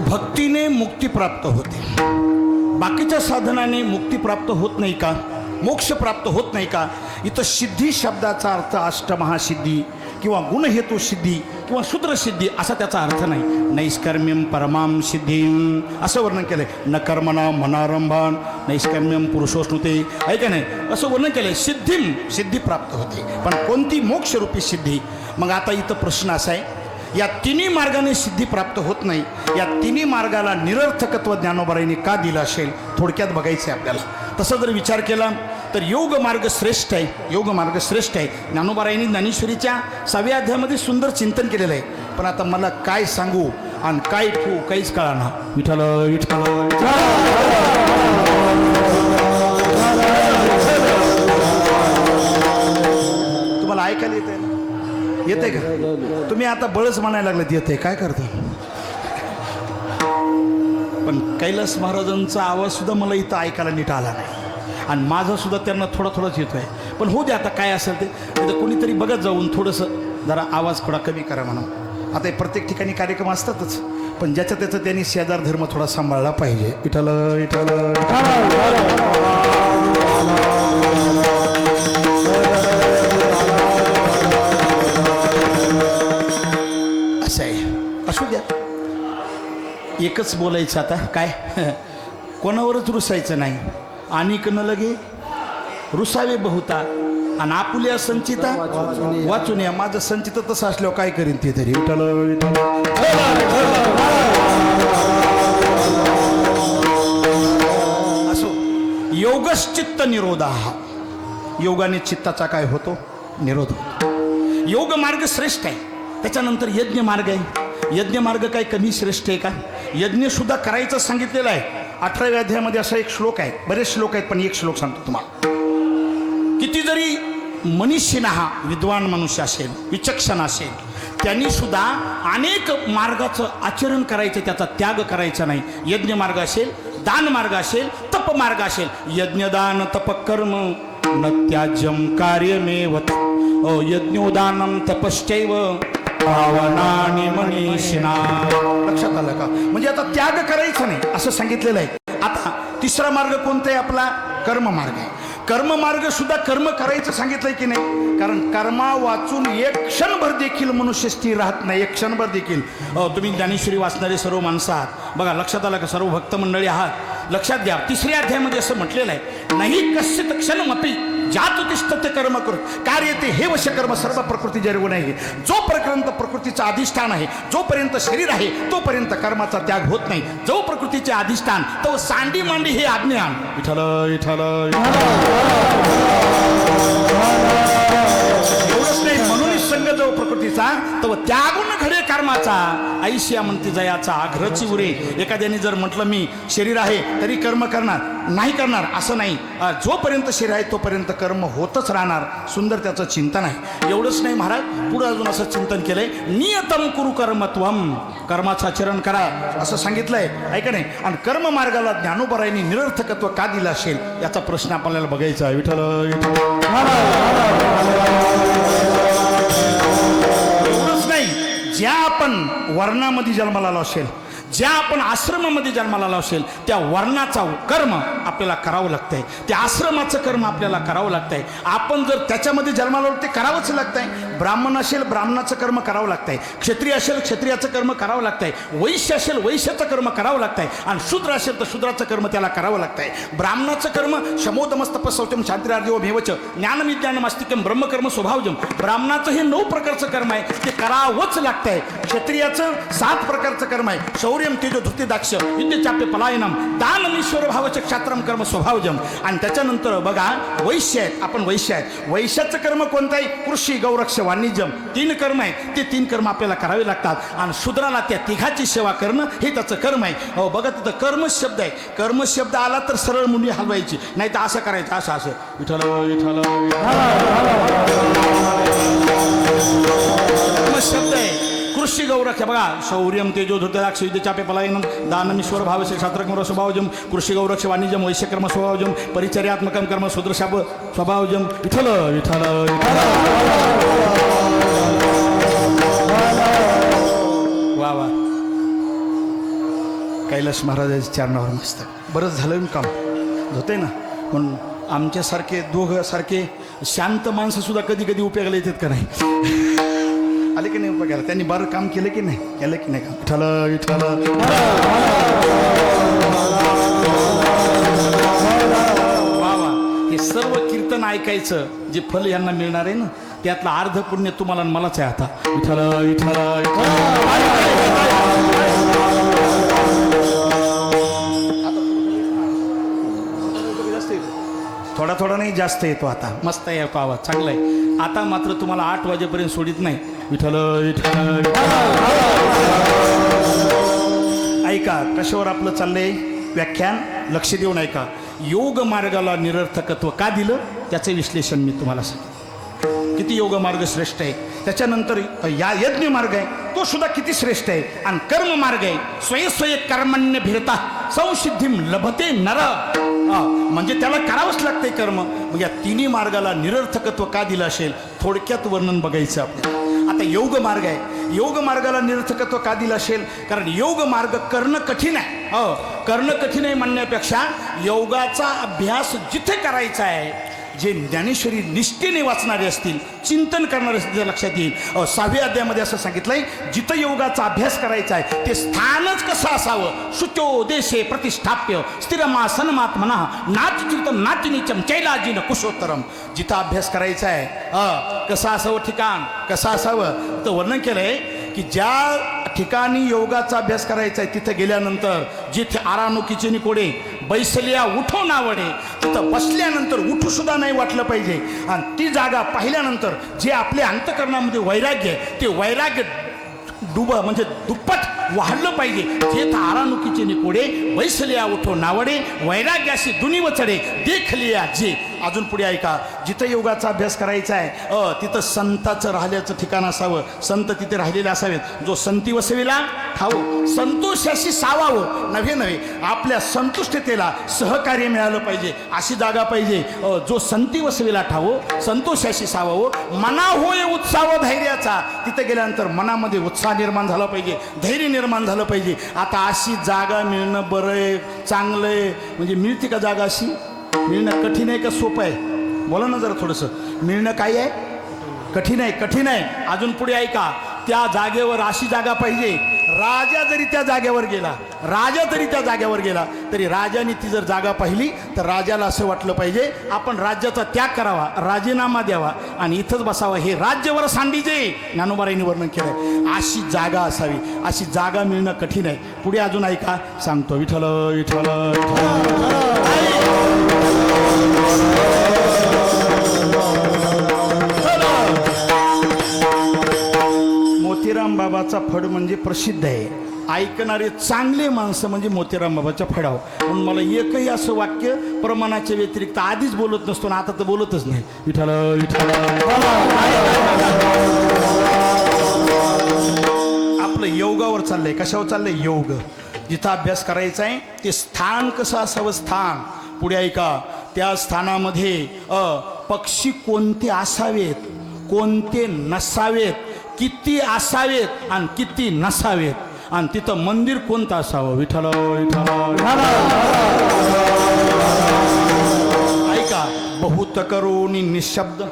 भक्तीने मुक्ती प्राप्त होते, बाकीच्या साधनाने मुक्ती प्राप्त होत नाही का, मोक्ष प्राप्त होत नाही का. इथं सिद्धी शब्दाचा अर्थ अष्टमहासिद्धी किंवा गुणहेतू सिद्धी किंवा सूत्रसिद्धी असा त्याचा अर्थ नाही. नैष्कर्म्यम परमाम सिद्धीम असं वर्णन केलंय. न कर्मणा मनारंभान नैष्कर्म्यम पुरुषोष्णुते ऐका नाही असं वर्णन केलंय. सिद्धीम सिद्धी प्राप्त होते, पण कोणती मोक्षरूपी सिद्धी. मग आता इथं प्रश्न असा आहे या तिन्ही मार्गाने सिद्धी प्राप्त होत नाही, या तिन्ही मार्गाला निरर्थकत्व ज्ञानोबारायांनी का दिलं असेल थोडक्यात बघायचं आहे आपल्याला. तसं जर विचार केला तर योग मार्ग श्रेष्ठ आहे, योग मार्ग श्रेष्ठ आहे. ज्ञानोबारायांनी ज्ञानेश्वरीच्या 6व्या अध्यायामध्ये सुंदर चिंतन केलेलं आहे. पण आता मला काय सांगू आणि काय ठेवू काहीच कळाना. विठ्ठल विठ्ठल तुम्हाला ऐकायला येत आहे ना, येते का. तुम्ही आता बळच म्हणायला लागलेत येते काय करता. पण कैलास महाराजांचा आवाज सुद्धा मला इथं ऐकायला नीट आला नाही आणि माझा सुद्धा त्यांना थोडाच येतो आहे. पण होऊ दे आता काय असेल ते. तर कोणीतरी बघत जाऊन थोडंसं जरा आवाज थोडा कमी करा म्हणून. आता प्रत्येक ठिकाणी कार्यक्रम असतातच, पण ज्याचं त्याचं त्यांनी शेजार धर्म थोडा सांभाळला पाहिजे. विठ्ठल विठ्ठल असं आहे. असू द्या, एकच बोलायचं आता काय कोणावरच रुसायचं नाही. आणि न लगे रुसावे बहुता आणि आपुल्या संचिता वाचून या. माझं संचित तसं असल्यावर काय करीन ते तरी. असो योगश्चित्त निरोधा, योगाने चित्ताचा काय होतो निरोध होतो. योग मार्ग श्रेष्ठ आहे. त्याच्यानंतर यज्ञ मार्ग आहे. यज्ञ मार्ग काय कमी श्रेष्ठ आहे का. यज्ञ सुद्धा करायचं सांगितलेलं आहे. 18व्या अध्यायामध्ये असा एक श्लोक आहे, बरेच श्लोक आहेत पण एक श्लोक सांगतो तुम्हाला. किती जरी मनीषीना हा विद्वान मनुष्य असेल विचक्षण असेल त्यांनी सुद्धा अनेक मार्गाचं आचरण करायचं, त्याचा त्याग करायचा नाही. यज्ञ मार्ग असेल, दान मार्ग असेल, तप मार्ग असेल. यज्ञदान तप कर्म न त्याज्यम कार्यमेव यज्ञोदानम तपश्चैव पावनानि मनीषिणा. लक्षात आलं का. म्हणजे आता त्याग करायचं नाही असं सांगितलेलं आहे. आता तिसरा मार्ग कोणता आहे आपला कर्म मार्ग आहे. कर्ममार्ग सुद्धा कर्म करायचं सांगितलंय की नाही? कारण कर्मा वाचून एक क्षणभर देखील मनुष्य स्थिर राहत नाही, एक क्षणभर देखील. तुम्ही ज्ञानेश्वरी वाचणारे सर्व माणसं आहात बघा, लक्षात आलं का? सर्व भक्त मंडळी आहात, लक्षात घ्या. 3ऱ्या अध्यायामध्ये असं म्हटलेलं आहे, नाही कश्चित क्षणमपि जात तिष्ठते कर्म कृत कार्य ते हे वश कर्म सर्व प्रकृती जैर्गुण आहे. जोपर्यंत प्रकृतीचं अधिष्ठान आहे, जोपर्यंत शरीर आहे, तोपर्यंत कर्माचा त्याग होत नाही. जो प्रकृतीचे अधिष्ठान तो सांडी मांडी हे अज्ञान. विठ्ठल विठ्ठल एवढंच नाही, म्हणून संग जो प्रकृतीचा तो त्यागून घडे कर्माचा. ऐशिया म्हणते जयाचा आग्रची उरे. एखाद्याने जर म्हटलं मी शरीर आहे तरी कर्म करणार नाही, करणार असं नाही. जोपर्यंत शरीर आहे तोपर्यंत कर्म होतच राहणार. सुंदर त्याचं चिंतन आहे. एवढंच नाही महाराज, पुढे अजून असं चिंतन केलंय, नियतम कुरु कर्मत्वम, कर्माचं आचरण करा असं सांगितलंय, ऐका नाही. आणि कर्म मार्गाला ज्ञानोबरायांनी निरर्थकत्व का दिलं असेल याचा प्रश्न आपल्याला बघायचा आहे. विठ्ठल एवढंच नाही, ज्या आपण वर्णामध्ये जन्माला आलो असेल, ज्या आपण आश्रमामध्ये जन्माला आलो असेल, त्या वर्णाचा कर्म आपल्याला करावं लागतंय, त्या आश्रमाचं कर्म आपल्याला करावं लागतंय. आपण जर त्याच्यामध्ये जन्माला आलो ते करावंच लागतंय. ब्राह्मण असेल ब्राह्मणाचं कर्म करावं लागतंय, क्षत्रिय असेल क्षत्रियाचं कर्म करावं लागतंय, वैश्य असेल वैश्याचं कर्म करावं लागतंय, आणि शूद्र असेल तर शूद्राचं कर्म त्याला करावं लागतंय. ब्राह्मणाचं कर्म शमोदमस्तप शौचम शांतिरार्जव भेवच ज्ञानविज्ञानमस्तिकम ब्रह्मकर्म स्वभावजम. ब्राह्मणाचं हे 9 प्रकारचं कर्म आहे, ते करावंच लागतंय. क्षत्रियाचं 7 प्रकारचं कर्म आहे, शौर्यम तेजो धृती दाक्ष विद्येचाप्य पलायनम दानमीश्वर भावच क्षात्रम कर्म स्वभावजम. आणि त्याच्यानंतर बघा वैश्य आहेत, आपण वैश्य आहेत, वैश्याचं कर्म कोणतं आहे? कृषी गौरक्ष वाणिज्यम. 3 कर्म आहे, ते 3 कर्म आपल्याला करावे लागतात. आणि शूद्राला त्या तिघाची सेवा करणं हे त्याचं कर्म आहे. हो बघा, तिथं कर्म शब्द आहे. कर्म शब्द आला तर सरळ मुंडी हलवायची, नाही तर असं करायचं, असं असं विठ्ठल विठ्ठल कर्म शब्द आहे. कृषी गौरक्ष बघा, शौर्यम तेजो धृतराक्ष विद्येचापे पलायनम दानमीश्वर भावसे क्षात्रकर्म स्वभावजम कृषी गौरक्ष वाणिज्यम वैश्यकर्म स्वभावजम परिचर्यात्मकम कर्म शूद्रशाप स्वभावजम. विठ्ठल विठ्ठल वा वा. कैलास महाराजांच्या चरणावर मस्त. बरंच झालं काम होते ना, पण आमच्यासारखे दोघांसारखे शांत माणसं सुद्धा कधी कधी उपयोगाला येतात का नाही? आले की नाही उपयोगाला? त्यांनी बरं काम केलं की नाही, केलं की नाही काम? विठ्ठल विठ्ठल वा वा. हे सर्व कीर्तन ऐकायचं जे फल यांना मिळणार आहे ना, त्यातलं अर्ध पुण्य तुम्हाला मलाच आहे. आता विठ्ठल विठ्ठल थोडा थोडा नाही, जास्त येतो. आता मस्त आहे आवाज, चांगला आहे. आता मात्र तुम्हाला 8 वाजेपर्यंत सोडित नाही. विठ्ठल विठ्ठल ऐका कशावर आपलं चाललंय व्याख्यान, लक्ष देऊन ऐका. योग मार्गाला निरर्थकत्व का दिलं त्याचं विश्लेषण मी तुम्हाला सांगतो. किती योग मार्ग श्रेष्ठ आहे. त्याच्यानंतर या यज्ञ मार्ग आहे तो सुद्धा किती श्रेष्ठ आहे. आणि कर्म मार्ग आहे स्वयं कर्मण्य भिरता संसिद्धीम लभते नर. म्हणजे त्याला करावंच लागतंय कर्म. मग या 3 मार्गाला निरर्थकत्व का दिलं असेल थोडक्यात वर्णन बघायचं आपल्याला. आता योग मार्ग आहे, योग मार्गाला निरर्थकत्व का दिलं असेल? कारण योग मार्ग करणं कठीण आहे. करणं कठीण आहे म्हणण्यापेक्षा योगाचा अभ्यास जिथे करायचा आहे, जे ज्ञानेश्वरी निष्ठेने वाचणारे असतील, चिंतन करणारे असतील, लक्षात येईल. 6व्या अध्यायामध्ये असं सांगितलंय, जिथं योगाचा अभ्यास करायचा आहे ते स्थानच कसं असावं? शुचो देशे प्रतिष्ठाप्य स्थिरमासनमात्मना नाचिचितम नाचिनीचम चैलाजीन कुशोत्तरम. जिथं अभ्यास करायचा आहे कसं असावं ठिकाण, कसं असावं तर वर्णन केलंय की ज्या ठिकाणी योगाचा अभ्यास करायचा आहे तिथं गेल्यानंतर जिथे आरानुकीचे निकोडे बैसलिया उठो नावडे, तिथं बसल्यानंतर उठू सुद्धा नाही वाटलं पाहिजे. आणि ती जागा पाहिल्यानंतर जे आपल्या अंतःकरणामध्ये वैराग्य आहे ते वैराग्य म्हणजे दुप्पट वाढलं पाहिजे. जे आरानुकीचे निकोडे बैसलिया उठो नावडे वैराग्याशी दुनिव चढे देखलिया जे. अजून पुढे ऐका, जिथं योगाचा अभ्यास करायचा आहे तिथं संताचं राहिल्याचं ठिकाण असावं, संत तिथे राहिलेले असावेत. जो संती वसविला ठावो संतोषाशी सावावं, नव्हे आपल्या संतुष्टतेला सहकार्य मिळालं पाहिजे अशी जागा पाहिजे. जो संती वसविला ठावो संतोषाशी सावावं, मना होय उत्साह धैर्याचा. तिथे गेल्यानंतर मनामध्ये उत्साह निर्माण झाला पाहिजे, धैर्य निर्माण झालं पाहिजे. आता अशी जागा मिळणं बरं आहे, चांगलं आहे, म्हणजे मिळते का जागा अशी? मिळणं कठीण आहे का सोपं आहे? बोला ना जरा थोडंसं. मिळणं काय आहे? कठीण आहे, कठीण आहे. अजून पुढे ऐका, त्या जागेवर अशी जागा पाहिजे, राजा जरी त्या जागेवर गेला, राजा तरी त्या जागेवर गेला तरी राजाने ती जर जागा पाहिली तर राजाला असं वाटलं पाहिजे आपण राज्याचा त्याग करावा, राजीनामा द्यावा आणि इथंच बसावा. हे राज्यवर सांडीचे ज्ञानोबारायांनी वर्णन केलंय. अशी जागा असावी, अशी जागा मिळणं कठीण आहे. पुढे अजून ऐका, सांगतो. विठ्ठल विठ्ठल मोतीराम बाबाचा फड म्हणजे प्रसिद्ध आहे. ऐकणारे चांगले माणसं म्हणजे मोतीराम बाबाच्या फडाव. म्हणून मला एकही असं वाक्य प्रमाणाच्या व्यतिरिक्त आधीच बोलत नसतो ना, आता तर बोलतच नाही. विठ्ठल विठ्ठल. आपलं योगावर चाललंय. कशावर चाललंय? योग. जिथं अभ्यास करायचा आहे ते स्थान कसं असावं? स्थान. पुढे ऐका, त्या स्थानामध्ये पक्षी कोणते असावेत, कोणते नसावेत, किती असावेत आणि किती नसावेत, आणि तिथं मंदिर कोणतं असावं? विठ्ठल विठ्ठल. ऐका, बहुत करोनी निशब्द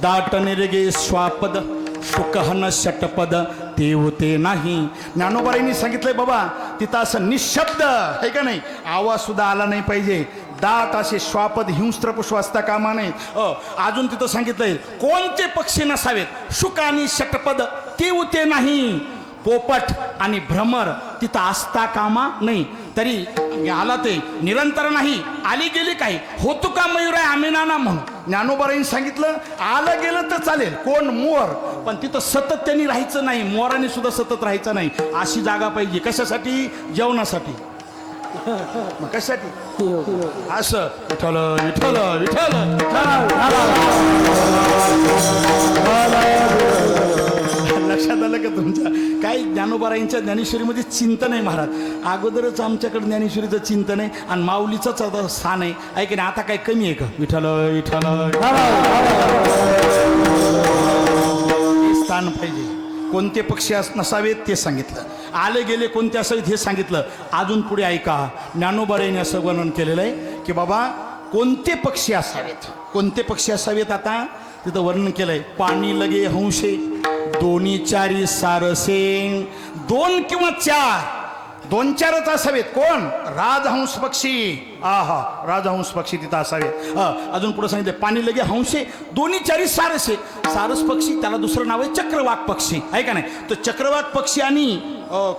दाट निरगे स्वापद सुकहन षटपद ते होते नाही. ज्ञानोबारायांनी सांगितलंय बाबा, तिथं असं निशब्द आहे का नाही, आवाज सुद्धा आला नाही पाहिजे. दाट असे श्वापद हिंस्त्र पुष्प असता कामा नाहीत. अजून तिथं सांगितलंय कोणते पक्षी नसावेत, शुक आणि षटपद ते होते नाही. पोपट आणि भ्रमर तिथं असता कामा नाही. तरी आला ते निरंतर नाही, आली गेली काही होतो का मयूर आहे आमिनाना म्हणून. ज्ञानोबारांनी सांगितलं आलं गेलं तर चालेल, कोण मोर, पण तिथं सतत त्यांनी राहायचं नाही. मोराने सुद्धा सतत राहायचं नाही. अशी जागा पाहिजे. कशासाठी? जेवणासाठी. मग कशासाठी? असं. विठ्ठल विठ्ठल विठ्ठल. लक्षात आलं का तुमच्या? काही ज्ञानोबारायांच्या ज्ञानेश्वरीमध्ये चिंतन आहे महाराज. अगोदरच आमच्याकडे ज्ञानेश्वरीचं चिंतन आहे आणि माऊलीचंच आता स्थान आहे. ऐक ना, आता काय कमी आहे का? विठ्ठल विठ्ठल. स्थान पाहिजे. कोणते पक्षी नसावेत ते सांगितलं. आले गेले कोणते असावेत हे सांगितलं. अजून पुढे ऐका, ज्ञानोबारायांनी असं वर्णन केलेलं आहे की बाबा कोणते पक्षी असावेत, कोणते पक्षी असावेत. आता तिथं वर्णन केलंय, पाणी लगे हंशे दोन्ही चारी सारसे. 2 किंवा 4, 2-4च असावेत. कोण? राजहंस पक्षी. आहा, राजहंस पक्षी तिथं असावेत. अजून पुढे सांगितलं, पाणी लगे हंशे दोन्ही चारी सारसे. सारस पक्षी, त्याला दुसरं नाव आहे चक्रवाक पक्षी, आहे का नाही? तो चक्रवाक पक्षी आणि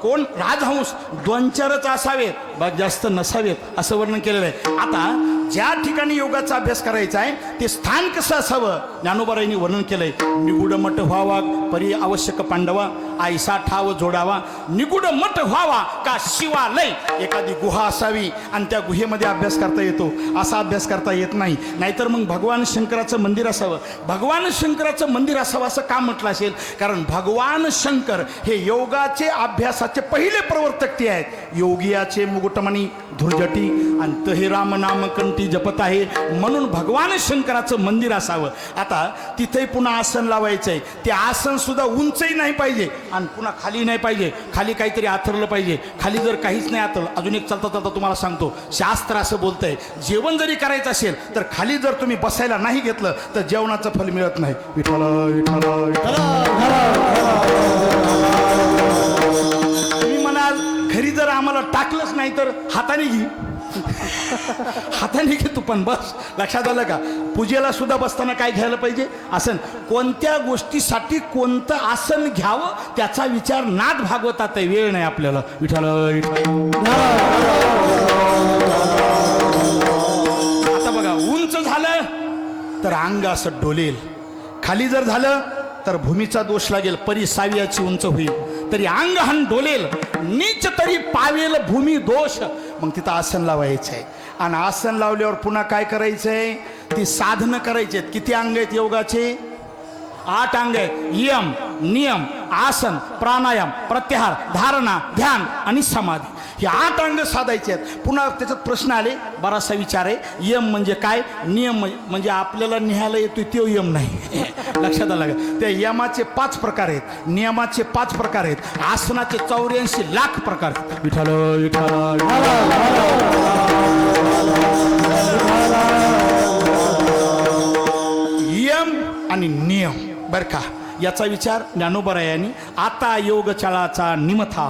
कोण? राजहंस 2-4च असावेत, बघ जास्त नसावेत असं वर्णन केलेलं आहे. आता ज्या ठिकाणी योगाचा अभ्यास करायचा आहे ते स्थान कसं असावं ज्ञानोबारायांनी वर्णन केलंय. निगूढ मठ व्हावा परी आवश्यक पांडवा, आयसा ठाव जोडावा. निगूढ मठ व्हावा का शिवालय, एखादी गुहा असावी आणि त्या गुहेमध्ये अभ्यास करता येतो. असा अभ्यास करता येत नाही. नाहीतर मग भगवान शंकराचं मंदिर असावं. भगवान शंकराचं मंदिर असावं असं का म्हटलं असेल? कारण भगवान शंकर हे योगाचे अभ्यासाचे पहिले प्रवर्तक ते आहेत. योगियाचे मुकुटमणी धुर्जटी आणि हे राम नाम कंठी जपत आहे, म्हणून भगवान शंकराचं मंदिर असावं. आता तिथे पुन्हा आसन लावायचं आहे. ते आसन सुद्धा उंचही नाही पाहिजे आणि पुन्हा खाली नाही पाहिजे. खाली काहीतरी आथरलं पाहिजे. खाली जर काहीच नाही आथरलं, अजून एक चालता चालता तुम्हाला सांगतो, शास्त्र असं बोलतंय, जेवण जरी करायचं असेल तर खाली जर तुम्ही बसायला नाही घेतलं तर जेवणाचं फल मिळत नाही. विठ्ठल विठ्ठल विठ्ठल. तुम्ही म्हणाल घरी जर आम्हाला टाकलंच नाही तर हाताने घे. हाताने घे तू, पण बस. लक्षात आलं का? पूजेला सुद्धा बसताना काय घ्यायला पाहिजे? आसन. कोणत्या गोष्टीसाठी कोणतं आसन घ्यावं त्याचा विचार नाथ भागवतात आहे. वेळ नाही आपल्याला. विठ्ठल आता बघा, उंच झालं तर अंग असं डोलेल, खाली जर झालं तर भूमीचा दोष लागेल, परी सावियाची उंच होईल, तरी अंग हन डोलेल, नीच तरी पावेल भूमी दोष. मग तिथं आसन लावायचं आहे. आणि आसन लावल्यावर पुन्हा काय करायचं आहे? ती साधनं करायची आहेत. किती अंग आहेत योगाचे? 8 अंग आहेत. यम, नियम, आसन, प्राणायाम, प्रत्याहार, धारणा, ध्यान आणि समाधी. हे 8 अंग साधायचे आहेत. पुन्हा त्याच्यात प्रश्न आले, बराचसा विचार आहे. यम म्हणजे काय? नियम म्हणजे आपल्याला निहायला येतोय तो यम नाही. लक्षात आलं का? त्या यमाचे 5 प्रकार आहेत, नियमाचे 5 प्रकार आहेत, आसनाचे 84 लाख प्रकार आहेत. विठ्ठल विठ्ठल. यम आणि नियम बर का, याचा विचार ज्ञानोबरायांनी आता योग चळाचा निमथा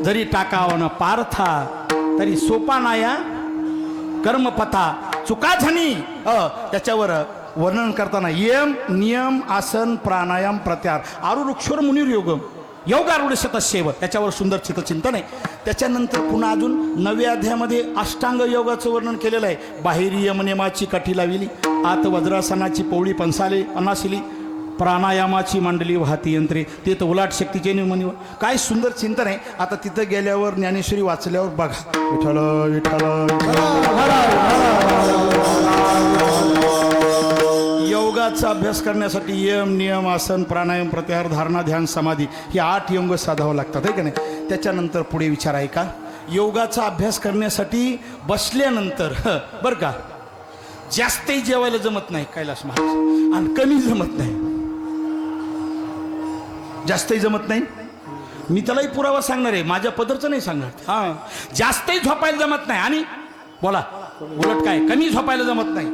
जरी टाकावं पार्था तरी सोपा नाया कर्मपथा चुका झाली त्याच्यावर वर्णन करताना यम नियम आसन प्राणायाम प्रत्यार आरुरुक्षोर मुनीर योगम योगारूढ शतशेव त्याच्यावर सुंदर चिंतन आहे. त्याच्यानंतर पुन्हा अजून 9व्या अध्यायामध्ये अष्टांग योगाचं वर्णन केलेलं आहे. बाहेरी यमनियमाची काठी लाविली, आत वज्रासनाची पौळी पंसाले अनाशिली, प्राणायामाची मांडली वाहती यंत्रे, ते तर उलाट शक्तीचे नियमनिव. काय सुंदर चिंतन आहे. आता तिथं गेल्यावर ज्ञानेश्वरी वाचल्यावर बघा, विठ्ठल विठ्ठल योगाचा अभ्यास करण्यासाठी यम नियम आसन प्राणायाम प्रत्याहार धारणा ध्यान समाधी ही 8 योग साधावं लागतात आहे का नाही. त्याच्यानंतर पुढे विचार आहे का, योगाचा अभ्यास करण्यासाठी बसल्यानंतर बरं का जास्तही जेवायला जमत नाही कैलास महाराज, आणि कमी जमत नाही, जास्तही जमत नाही. मी त्यालाही पुरावा सांगणार आहे, माझ्या पदरचं नाही सांगणार. हां, जास्तही झोपायला जमत नाही आणि बोला उलट काय कमी झोपायला जमत नाही.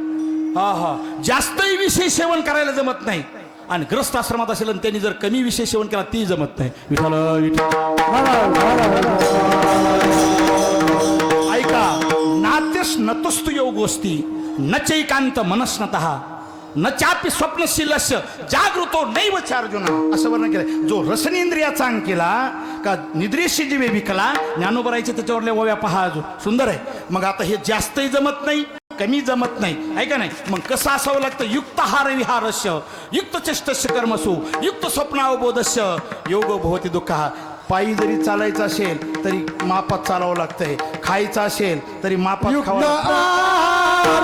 हा हा, जास्तही विषय सेवन करायला जमत नाही, आणि ग्रस्त आश्रमात असेल आणि त्यांनी जर कमी विषय सेवन केला ती जमत नाही. विठ्ठल ऐका, नात्यस नतस्तु योगोस्ती न चैकांत मनस्नतः न चापी स्वप्नशीलस्य जागृतो नैव चार्जुना असं वर्णन केलं. जो रसनेंद्रियाचा अंग केला का निद्रेशी जीवे विकला, ज्ञानोबरायचे त्याच्यावरल्या ओव्या पहा, अजून सुंदर आहे. मग आता हे जास्तही जमत नाही कमी जमत नाही आहे का नाही. मग कसं असावं लागतं, युक्त हार विहारस्य युक्त चेष्टस्य कर्मसु युक्त स्वप्नावबोधस्य योग भवती दुःखः. पायी जरी चालायचं असेल तरी मापात चालावं लागतंय, खायचं असेल तरी मापात खावं लागतं.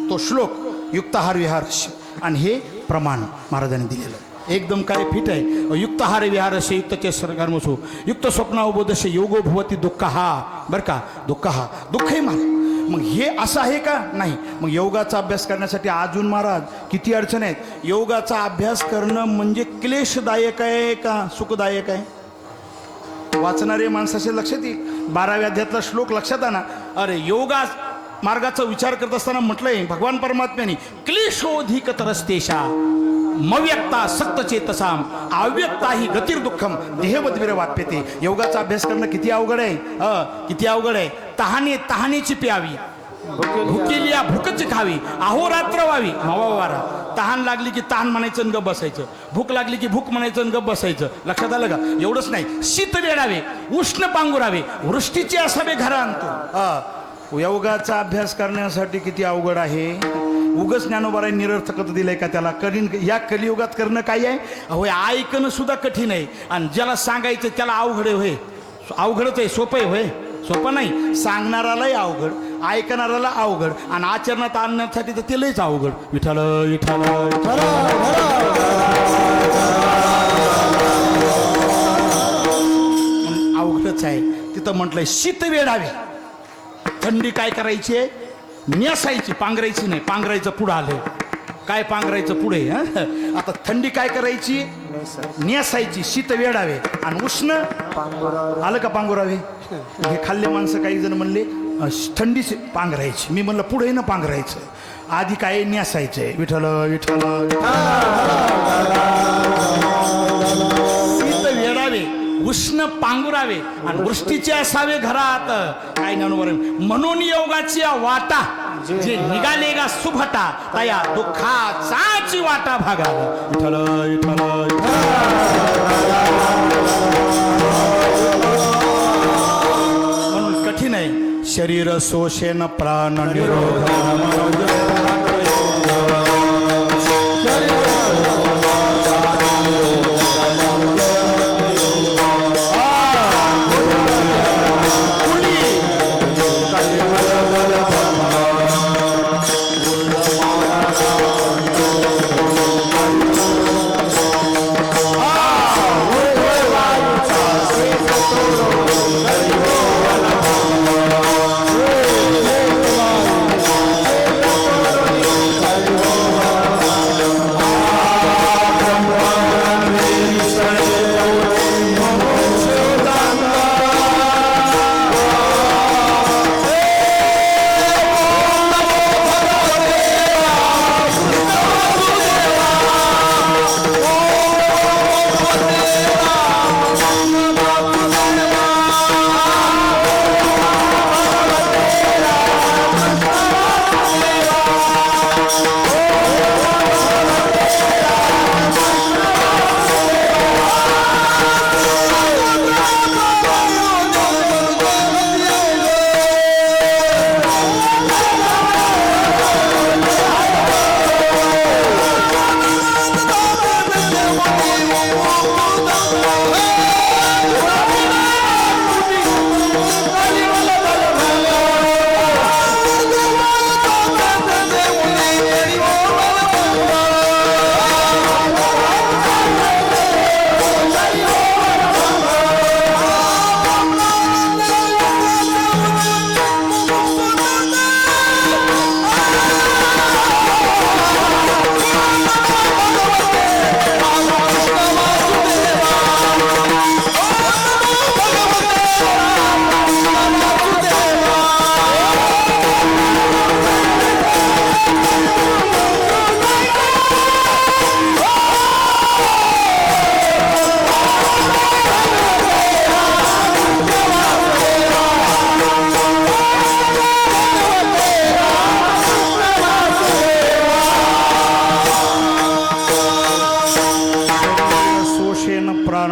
तो श्लोक युक्ताहार विहारस्य, आणि हे प्रमाण महाराजांनी दिलेलं एकदम काय फिट आहे. युक्ताहार विहारस्य युक्त चेष्टकर्मसु युक्त स्वप्नावबोधस्य योगो भवती दुःखहा. बरं का, दुःखहा दुःखही महाराज. मग हे असं आहे का, नाही. मग योगाचा अभ्यास करण्यासाठी अजून महाराज किती अडचण आहेत. योगाचा अभ्यास करणं म्हणजे क्लेशदायक आहे का सुखदायक आहे. वाचणारे माणसाचे लक्षात येईल. 12व्या अध्यायातला श्लोक लक्षात आणा. अरे योगा मार्गाचा विचार करत असताना म्हटलंय भगवान परमात्म्याने क्लेशोधिक तरस्तेशा मव्यक्ता सक्त चेतसाम अव्यक्ता ही गतीर दुःखम देहवद्वीर वाप्यते. योगाचा अभ्यास करणं किती अवघड आहे, किती अवघड आहे. तहानेची प्यावी, भुकेलिया भूकच खावी, अहोरात्र व्हावी मावावारा. तहान लागली की तहान म्हणायचं आणि गप बसायचं, भूक लागली की भूक म्हणायचं आणि गप बसायचं. लक्षात आलं का. एवढंच नाही, शीत वेडावे उष्ण पांगुरावे वृष्टीचे असावे घरांतो. योगाचा अभ्यास करण्यासाठी किती अवघड आहे. उगच ज्ञानोबाराय निरर्थकत दिलंय का त्याला. कठीण या कलियुगात करणं काय आहे. होय ऐकणं सुद्धा कठीण आहे, आणि ज्याला सांगायचं त्याला अवघड आहे. होय अवघडच आहे, सोपं आहे. होय सोपं नाही. सांगणारालाही अवघड, ऐकणाराला अवघड, आणि आचरणात आणण्यासाठी तर ते लयच अवघड. विठ्ठल विठ्ठल अवघडच आहे. तिथं म्हटलंय शीत वेडावे. थंडी काय करायची आहे, नेसायची, पांघरायची नाही. पांघरायचं पुढं आलं काय, पांघरायचं पुढे. आता थंडी काय करायची, नेसायची. शीत वेडावे आणि उष्ण आलं का पांघरावे. हे खाल्ले माणसं काही जण म्हणले थंडीच पांघरायची. मी म्हणलं पुढे ना पांघरायचं, आधी काय न्यासायचंय. विठ्ठल विठ्ठल शीत वेडावे उष्ण पांघरावे आणि वृष्टीचे असावे घरात. काय ज्ञानोबर म्हणून योगाची वाटा जे निघाले गा सुभटा तया दुःखाचाची वाटा भागा. विठ्ठल विठ्ठल म्हणून कठीण आहे. शरीर शोषेन प्राण निरोध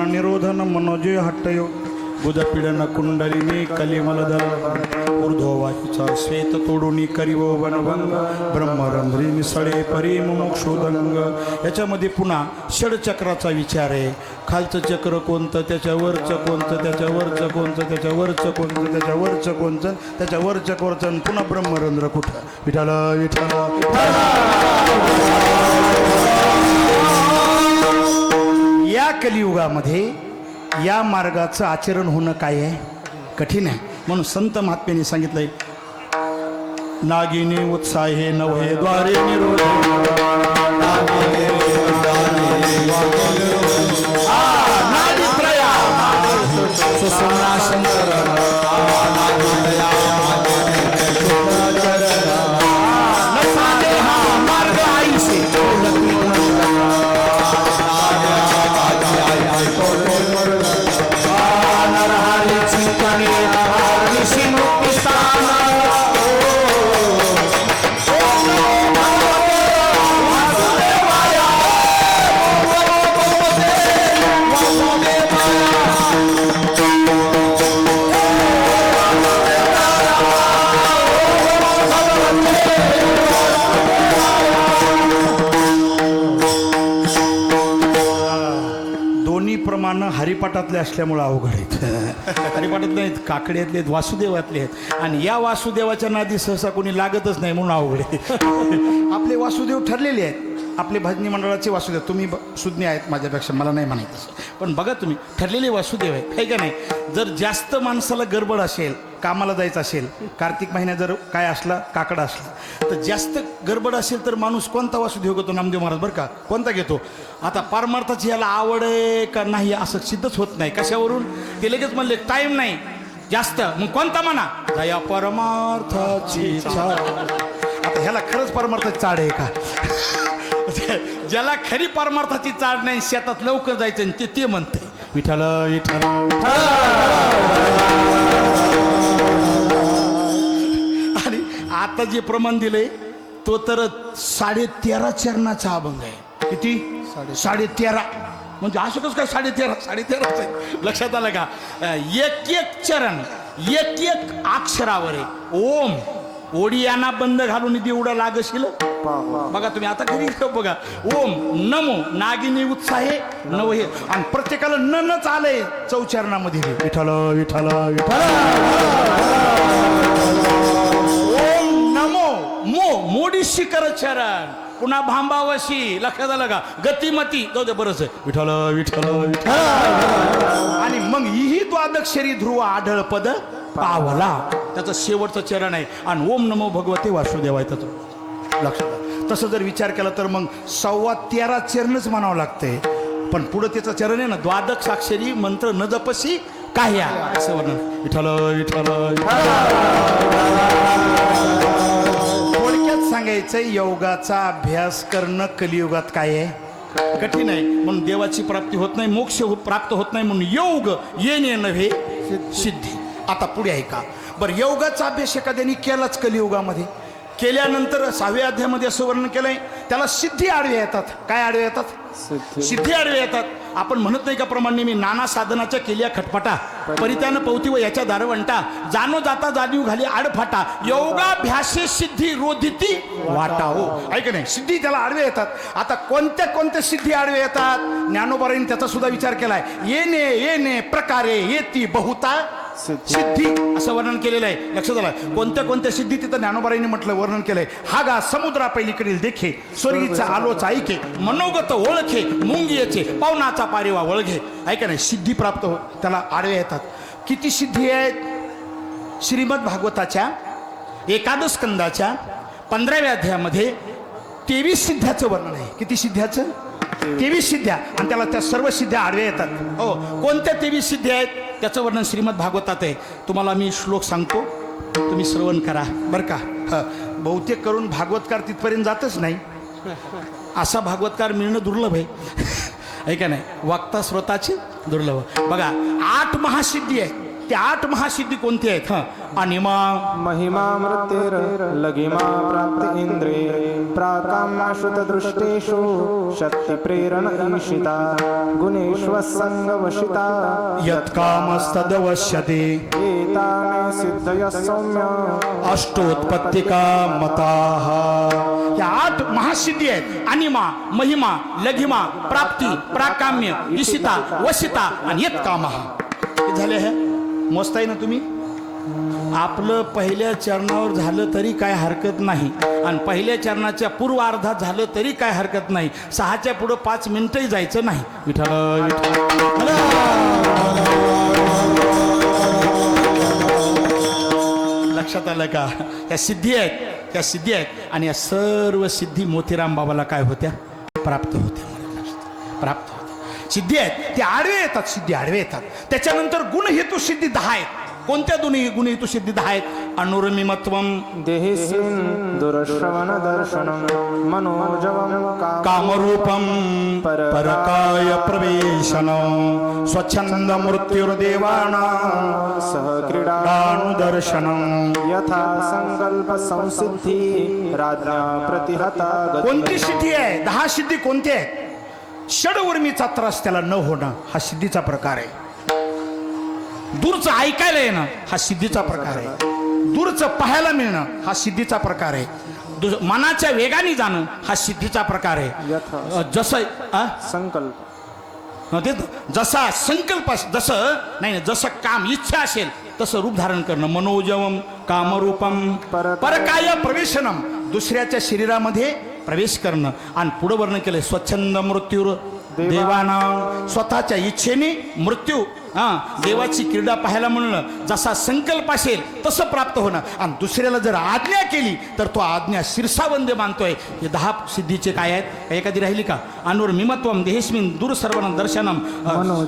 निरोधन मनोजय हट्टयो बुधपीडन कुंडलिनी कलिमलदल ऊर्ध्ववायूचा श्वेत तोडूनी करिवो वनभंग ब्रह्मरंध्री मिसळे परी मुमुक्षुदंग. याच्यामध्ये पुन्हा षडचक्राचा विचार आहे. खालचं चक्र कोणतं, त्याच्यावरचं कोणतं, त्याच्यावरचं कोणतं, त्याच्यावरचं कोणतं, त्याच्यावरचं कोणतं, त्याच्यावरचं कोणतं, पुन्हा ब्रह्मरंध्र कुठं. विठ्ठल विठ्ठल. या कलियुगामध्ये या मार्गाचं आचरण होणं काय आहे, कठीण आहे. म्हणून संत महात्म्यांनी सांगितलंय, नागिनी उत्साहे नवहे द्वारे निरोध हरिपाठातले असल्यामुळं अवघड आहेत. हरिपाठातले आहेत, काकड्यातले आहेत, वासुदेवातले आहेत. आणि या वासुदेवाच्या नादी सहसा कोणी लागतच नाही म्हणून अवघड आहे. आपले वासुदेव ठरलेले आहेत. आपले भजनी मंडळाचे वासुदेव, तुम्ही सुज्ञ आहेत माझ्यापेक्षा, मला नाही म्हणायचं, पण बघा तुम्ही ठरलेले वासुदेव आहे, आहे का नाही. जर जास्त माणसाला गडबड असेल, कामाला जायचं असेल, कार्तिक महिन्यात जर काय असला, काकडा असला, तर जास्त गडबड असेल तर माणूस कोणता वासुदेव घेतो, नामदेव महाराज बरं का, कोणता घेतो. आता पारमार्थाची याला आवड आहे का नाही असं सिद्धच होत नाही. कशावरून? ते लगेच म्हणले टाईम नाही जास्त, मग कोणता म्हणा, दया परमार्थाची चाड. आता ह्याला खरंच परमार्थाची चाड आहे का? ज्याला खरी परमार्थाची चाड नाही शेतात लवकर जायचं आणि ते म्हणते विठ्ठल विठ्ठल. आणि आता जे प्रमाण दिलंय तो तर 13.5 चरणाचा अभंग आहे. किती? 13.5. म्हणजे असं कसं काय 13.5 आहे? लक्षात आलं का? एक एक चरण एक एक अक्षरावर आहे. ओम ओडियाना बंद घालून एवढं लागशील बघा तुम्ही. आता घरी बघा. ओम नमो नागिनी उत्साहे नव हे. आणि प्रत्येकाला नच आलंय चौचरणामध्ये. विठ्ठल विठ्ठल विठ्ठल. ओम नमो मो मोडी शिखर चरण. पुन्हा भांबावशी. लक्षात आलं का? गतिमती. जाऊ दे बरंच आहे. विठ्ठल विठ्ठल विठ्ठल. आणि मग ही द्वादक्षरी ध्रुव आढळ पद पावला. त्याचं शेवटचं चरण आहे. आणि ओम नमो भगवते वासुदेवाय. त्याचं लक्षात आलं. तसं जर विचार केला तर मग 13.25 चरणच म्हणावं लागतंय. पण पुढं त्याचं चरण आहे ना, द्वादक्षाक्षरी मंत्र न जपसी काह्या असं वर्णन. विठ्ठल विठ्ठल. थोडक्यात सांगायचं, योगाचा अभ्यास करणं कलियुगात काय आहे? कठीण आहे. म्हणून देवाची प्राप्ती होत नाही, मोक्ष प्राप्त होत नाही. म्हणून योग येणे नव्हे सिद्धी. आता पुढे आहे का बरं. योगाचा अभ्यास एखाद्याने केलाच कलियुगामध्ये, केल्यानंतर 6व्या अध्यायामध्ये असं वर्णन केलंय, त्याला सिद्धी आडव्या येतात. काय आडव्या येतात? सिद्धी आडव्या येतात. आपण म्हणत नाही का प्रमाणे मी नाना साधनाच्या केल्या खटपटा, परित्यानं पवती व याच्या दारवंटा, जाणो जाता जाणीव घाली आडफाटा, योगाभ्यासे सिद्धी रोधिती वाटा. हो ऐक नाही, सिद्धी त्याला आडव्या येतात. आता कोणत्या कोणत्या सिद्धी आडव्या येतात? ज्ञानोबाईंनी त्याचा सुद्धा विचार केलाय. येणे येणे प्रकारे येती बहुता सिद्धी असं वर्णन केलेलं आहे. लक्षात आलं? कोणत्या कोणत्या सिद्धी तिथं ज्ञानोबाईंनी म्हटलं, वर्णन केलंय. हा गा समुद्रा पहिलीकडील देखे, स्वर्गीचा आलोचा ऐके, मनोगत ओळखे, मुंगियेचे पावनाचा पारेवा वळघे. ऐका नाही, सिद्धी प्राप्त हो त्याला आडव्या येतात. किती सिद्धी आहेत? श्रीमद भागवताच्या 11 स्कंदाच्या 15व्या अध्यायामध्ये 23 सिद्ध्याचं वर्णन आहे. किती सिद्ध्याचं? 23 सिद्ध्या. आणि त्याला त्या सर्व सिद्ध्या आडव्या येतात. हो, कोणत्या 23 सिद्ध्या आहेत त्याचं वर्णन श्रीमद भागवतात आहे. तुम्हाला मी श्लोक सांगतो, तुम्ही श्रवण करा बरं का. बहुतेक करून भागवतकार तिथपर्यंत जातच नाही. असा भागवतकार मिळणं दुर्लभ आहे. ऐका नाही, वक्ता श्रोताची दुर्लभ. बघा 8 महासिद्धी आहे. त्या 8 महासिद्धी कोणती आहेत? अनिमा महिमा मृत्युर लघिमा प्राप्त इंद्रे प्राकाम्यश्रुत दृष्टेषु शक्ति प्रेरण ईशिता गुणेश्व संग वशिता यत्कामस्तदवश्यते एताने सिद्धय सौम्य अष्टोत्पत्तिका मताः. या 8 महासिद्धी आहेत. अनिमा, महिमा, लघिमा, प्राप्ती, प्राकाम्य, ईशिता, वशिता आणि यत्कामः. हे झाले आहे. मोजताय ना तुम्ही? आपलं पहिल्या चरणावर झालं तरी काय हरकत नाही, आणि पहिल्या चरणाच्या पूर्वार्धात झालं तरी काय हरकत नाही. 6च्या पुढं 5 मिनिटंही जायचं नाही. विठ्ठल विठ्ठल. लक्षात आलं का? या सिद्धी आहेत, त्या सिद्धी आहेत. आणि या सर्व सिद्धी मोतीराम बाबाला काय होत्या? प्राप्त होत्या. प्राप्त होत्या सिद्धी आहेत. ते आडवे येतात. सिद्धी आडवे येतात. त्याच्यानंतर गुणहेतू सिद्धी 10 आहेत. कोणत्या दोन्ही गुणहेतू सिद्धी 10 आहेत? अनुरमिमत्वम देहिस्मिन् दुरश्रवण दर्शनम मनोजवम कामरूपम परकाय प्रवेशनम स्वच्छंद मृत्युर्देवानां सह क्रीडा दर्शनम. यथा संकल्प संसिद्धी राज्ञा प्रतिहता गती. कोणती सिद्धी आहे? 10 सिद्धी कोणती आहेत? षडवर्मीचा त्रास त्याला न होणं हा सिद्धीचा प्रकार आहे. दूरचं ऐकायला येणं हा सिद्धीचा प्रकार आहे. दूरचं पाहायला मिळणं हा सिद्धीचा प्रकार आहे. मनाच्या वेगाने जाणं हा सिद्धीचा प्रकार आहे. जसं संकल्प जसा संकल्प, जसं नाही, जसं काम इच्छा असेल तसं रूप धारण करणं. मनोजवम कामरूपम परकाय प्रवेशनम, दुसऱ्याच्या शरीरामध्ये प्रवेश करणं. आणि पुढं वर्णन केलंय स्वच्छंद मृत्यूर देवाना, स्वतःच्या इच्छेने मृत्यू हां, देवाची क्रीडा पाहायला म्हणलं जसा संकल्प असेल तसं प्राप्त होणं, आणि दुसऱ्याला जर आज्ञा केली तर तो आज्ञा शिरसावंदे मानतोय. हे 10 सिद्धीचे काय आहेत? एखादी राहिली का? अनुर मिमत्वम देहेस्मिन दूरसर्वनं दर्शनम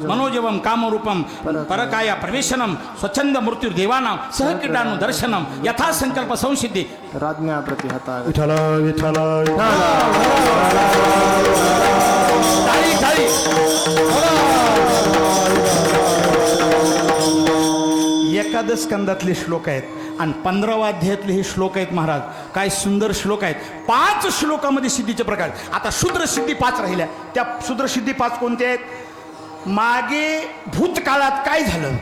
मनोजवम कामरूपम परकाया प्रवेशनम स्वच्छंद मृत्यू देवानां सहक्रीडानु दर्शनम यथा संकल्प संसिद्धी. राज्ञा प्रतिहता विठ्ठल विठ्ठल टाळी टाळी. एकादश स्कंदातले श्लोक आहेत आणि 15व्या अध्यायातले हे श्लोक आहेत महाराज. काय सुंदर श्लोक आहेत. 5 श्लोकामध्ये सिद्धीचे प्रकार. आता शूद्र सिद्धी 5 राहिल्या. त्या शूद्र सिद्धी 5 कोणत्या आहेत? मागे भूतकाळात काय झालं,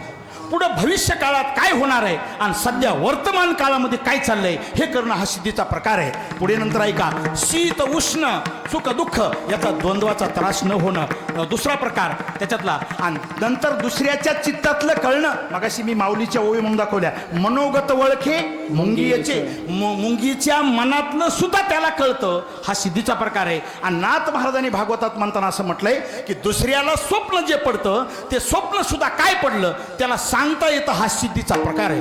पुढं भविष्य काळात काय होणार आहे, आणि सध्या वर्तमान काळामध्ये काय चाललंय हे करणं हा सिद्धीचा प्रकार आहे. पुढे नंतर ऐका, शीत उष्ण सुख दुःख याचा द्वंद्वाचा त्रास न होणं दुसरा प्रकार त्याच्यातला. आणि नंतर दुसऱ्याच्या चित्तातलं कळणं. मगाशी मी माऊलीच्या ओवी म्हणून दाखवल्या, मनोगत वळखे मुंगीचे, मुंगीच्या मनातलं सुद्धा त्याला कळतं, हा सिद्धीचा प्रकार आहे. आणि नाथ महाराजांनी भागवतात म्हणताना असं म्हटलंय की दुसऱ्याला स्वप्न जे पडतं ते स्वप्न सुद्धा काय पडलं त्याला सांगता येतं, हा सिद्धीचा प्रकार आहे.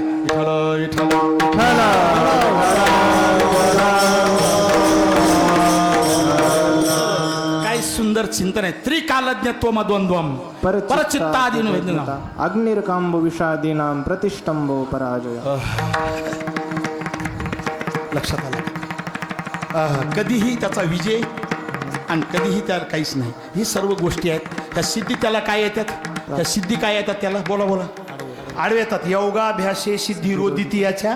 काय सुंदर चिंतन आहे. त्रिकालज्ञत्व मद्वंद्वम परचित्तादीन वेदना अग्निर्कांब विषादीनां प्रतिष्ठंभो पराजय. लक्षात आलं. कधीही त्याचा विजय आणि कधीही त्याला काहीच नाही. ही सर्व गोष्टी आहेत. त्या सिद्धी त्याला काय येतात? त्या सिद्धी काय येतात त्याला? बोला बोला. आडवे येतात. योगाभ्यासे सिद्धी रोदिती याच्या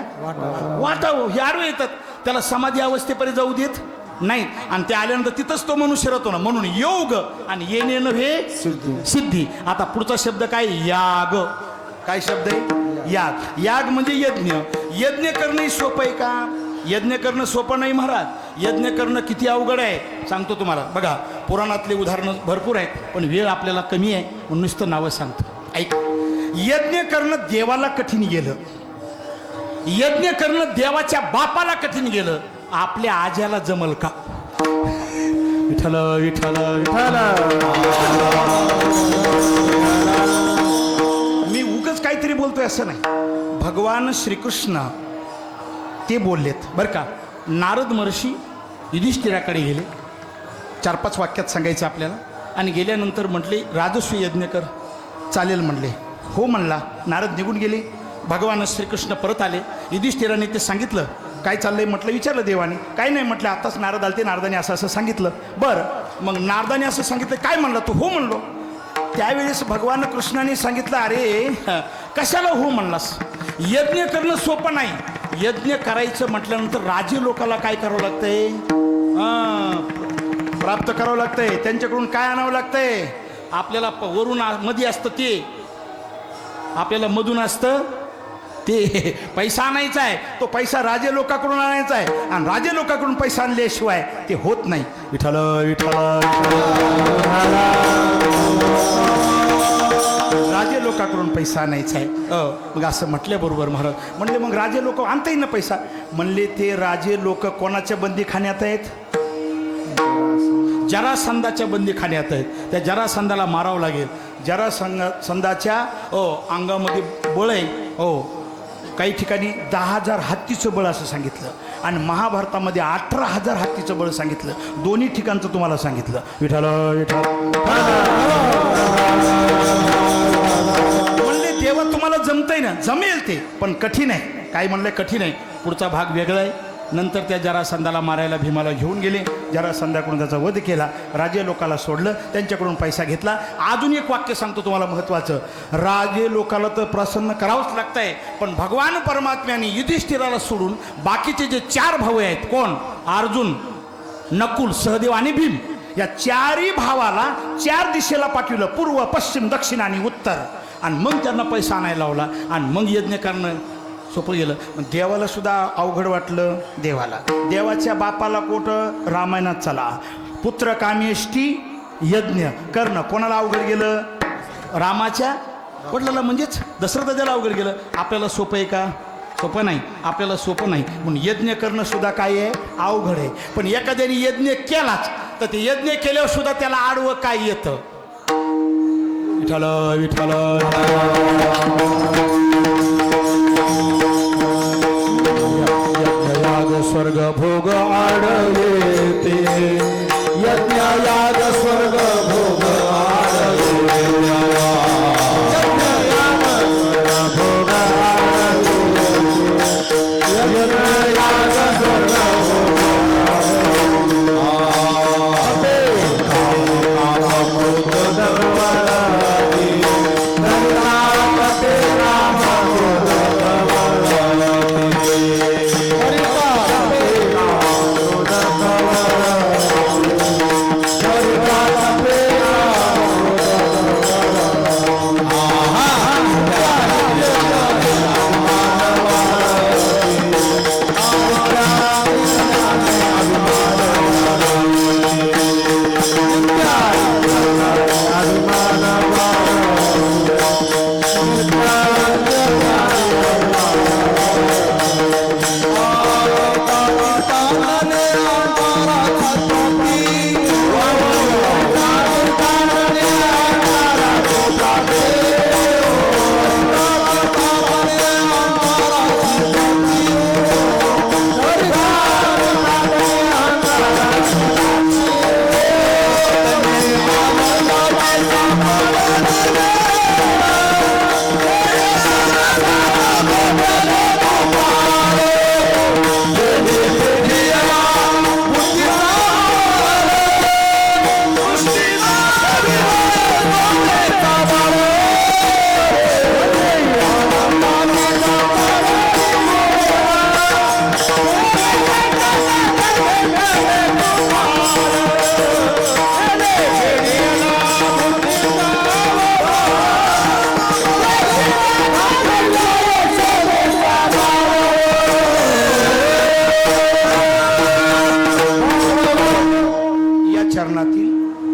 वाटाव, हे आडवे येतात. त्याला समाधी अवस्थेपर्यंत जाऊ देत नाही. आणि ते आल्यानंतर तिथंच तो मनुष्य राहतो ना. म्हणून योग आणि येणे नव्हे सिद्धी. आता पुढचा शब्द काय? याग. काय शब्द आहे? याग. याग म्हणजे यज्ञ. यज्ञ करणंही सोपं आहे का? यज्ञ करणं सोपं नाही महाराज. यज्ञ करणं किती अवघड आहे सांगतो तुम्हाला. बघा, पुराणातले उदाहरणं भरपूर आहेत, पण वेळ आपल्याला कमी आहे म्हणून नुसतं नावं सांगतो. ऐक, यज्ञ करणं देवाला कठीण गेलं. यज्ञ करणं देवाच्या बापाला कठीण गेलं. आपल्या आज्याला जमल का? विठ्ठल विठ्ठल विठ्ठल. मी उगाच काहीतरी बोलतोय असं नाही. भगवान श्रीकृष्ण ते बोललेत बरं का. नारद महर्षी युधिष्ठिराकडे गेले. 4-5 वाक्यात सांगायचं आपल्याला. आणि गेल्यानंतर म्हटले राजस्व यज्ञ कर. चालेल म्हणले. हो म्हणला. नारद निघून गेले. भगवान श्रीकृष्ण परत आले. युधिष्ठिराने ते सांगितलं काय चाललंय म्हटलं. विचारलं देवाने. काय नाही म्हटलं. आताच नारद आलते, नारदाने असं असं सांगितलं. बरं, मग नारदाने असं सांगितलं काय म्हणलं तू? हो म्हणलो. त्यावेळेस भगवान कृष्णाने सांगितलं अरे कशाला हो म्हणलास? यज्ञ करणं सोपं नाही. यज्ञ करायचं म्हटल्यानंतर राजे लोकाला काय करावं लागतंय? प्राप्त करावं लागतंय. त्यांच्याकडून काय आणावं लागतंय? आपल्याला वरून मध्ये असतं ते, आपल्याला मधून असतं ते. पैसा आणायचा आहे, तो पैसा राजे लोकांकडून आणायचा आहे. आणि राजे लोकांकडून पैसा आणल्याशिवाय ते होत नाही. विठ्ठल विठ्ठल. राजे लोकांकडून पैसा आणायचा आहे. मग असं म्हटल्याबरोबर महाराज म्हणले मग राजे लोक आणता येईल ना पैसा? म्हणले ते राजे लोक कोणाच्या बंदीखान्यात आहेत? जरासंधाच्या बंदीखान्यात आहेत. त्या जरासंधाला मारावं लागेल. जरासंधाच्या अंगामध्ये बळ आहे. काही ठिकाणी 10,000 हत्तीचं बळ असं सांगितलं. आणि महाभारतामध्ये 18,000 हत्तीचं बळ सांगितलं. दोन्ही ठिकाणचं तुम्हाला सांगितलं. विठ्ठल विठ्ठल. म्हणले देवा तुम्हाला जमतंय ना? जमेल ते, पण कठीण आहे. काय म्हणलं? कठीण आहे. पुढचा भाग वेगळा आहे. नंतर त्या जरासंधाला मारायला भीमाला घेऊन गेले. जरासंधाकडून त्याचा वध केला. राजे लोकाला सोडलं, त्यांच्याकडून पैसा घेतला. अजून एक वाक्य सांगतो तुम्हाला महत्त्वाचं. राजे लोकाला तर प्रसन्न करावंच लागतंय, पण भगवान परमात्म्याने युधिष्ठिराला सोडून बाकीचे जे 4 भाऊ आहेत, कोण? अर्जुन, नकुल, सहदेव आणि भीम, या 4ही भावाला 4 दिशेला पाठवलं. पूर्व, पश्चिम, दक्षिण आणि उत्तर. आणि मग त्यांना पैसा आणायला लावला. आणि मग यज्ञ करणं सोपं गेलं. देवाला सुद्धा अवघड वाटलं. देवाच्या बापाला कुठं? रामायणात चला. पुत्र कामेष्टी यज्ञ करणं कोणाला अवघड गेलं? रामाच्या वडिलाला, म्हणजेच दशरथाला अवघड गेलं. आपल्याला सोपं आहे का? सोपं नाही. आपल्याला सोपं नाही. म्हणून यज्ञ करणं सुद्धा काय आहे? अवघड आहे. पण एखाद्याने यज्ञ केलाच तर ते यज्ञ केल्यावर सुद्धा त्याला आडवं काय येतं? विठ्ठल विठ्ठल यज्ञयाग स्वर्ग भोग आडवेते यज्ञयाग स्वर्ग भोग आडवेते यज्ञयाग स्वर्ग भोग आडवेते यज्ञयाग स्वर्ग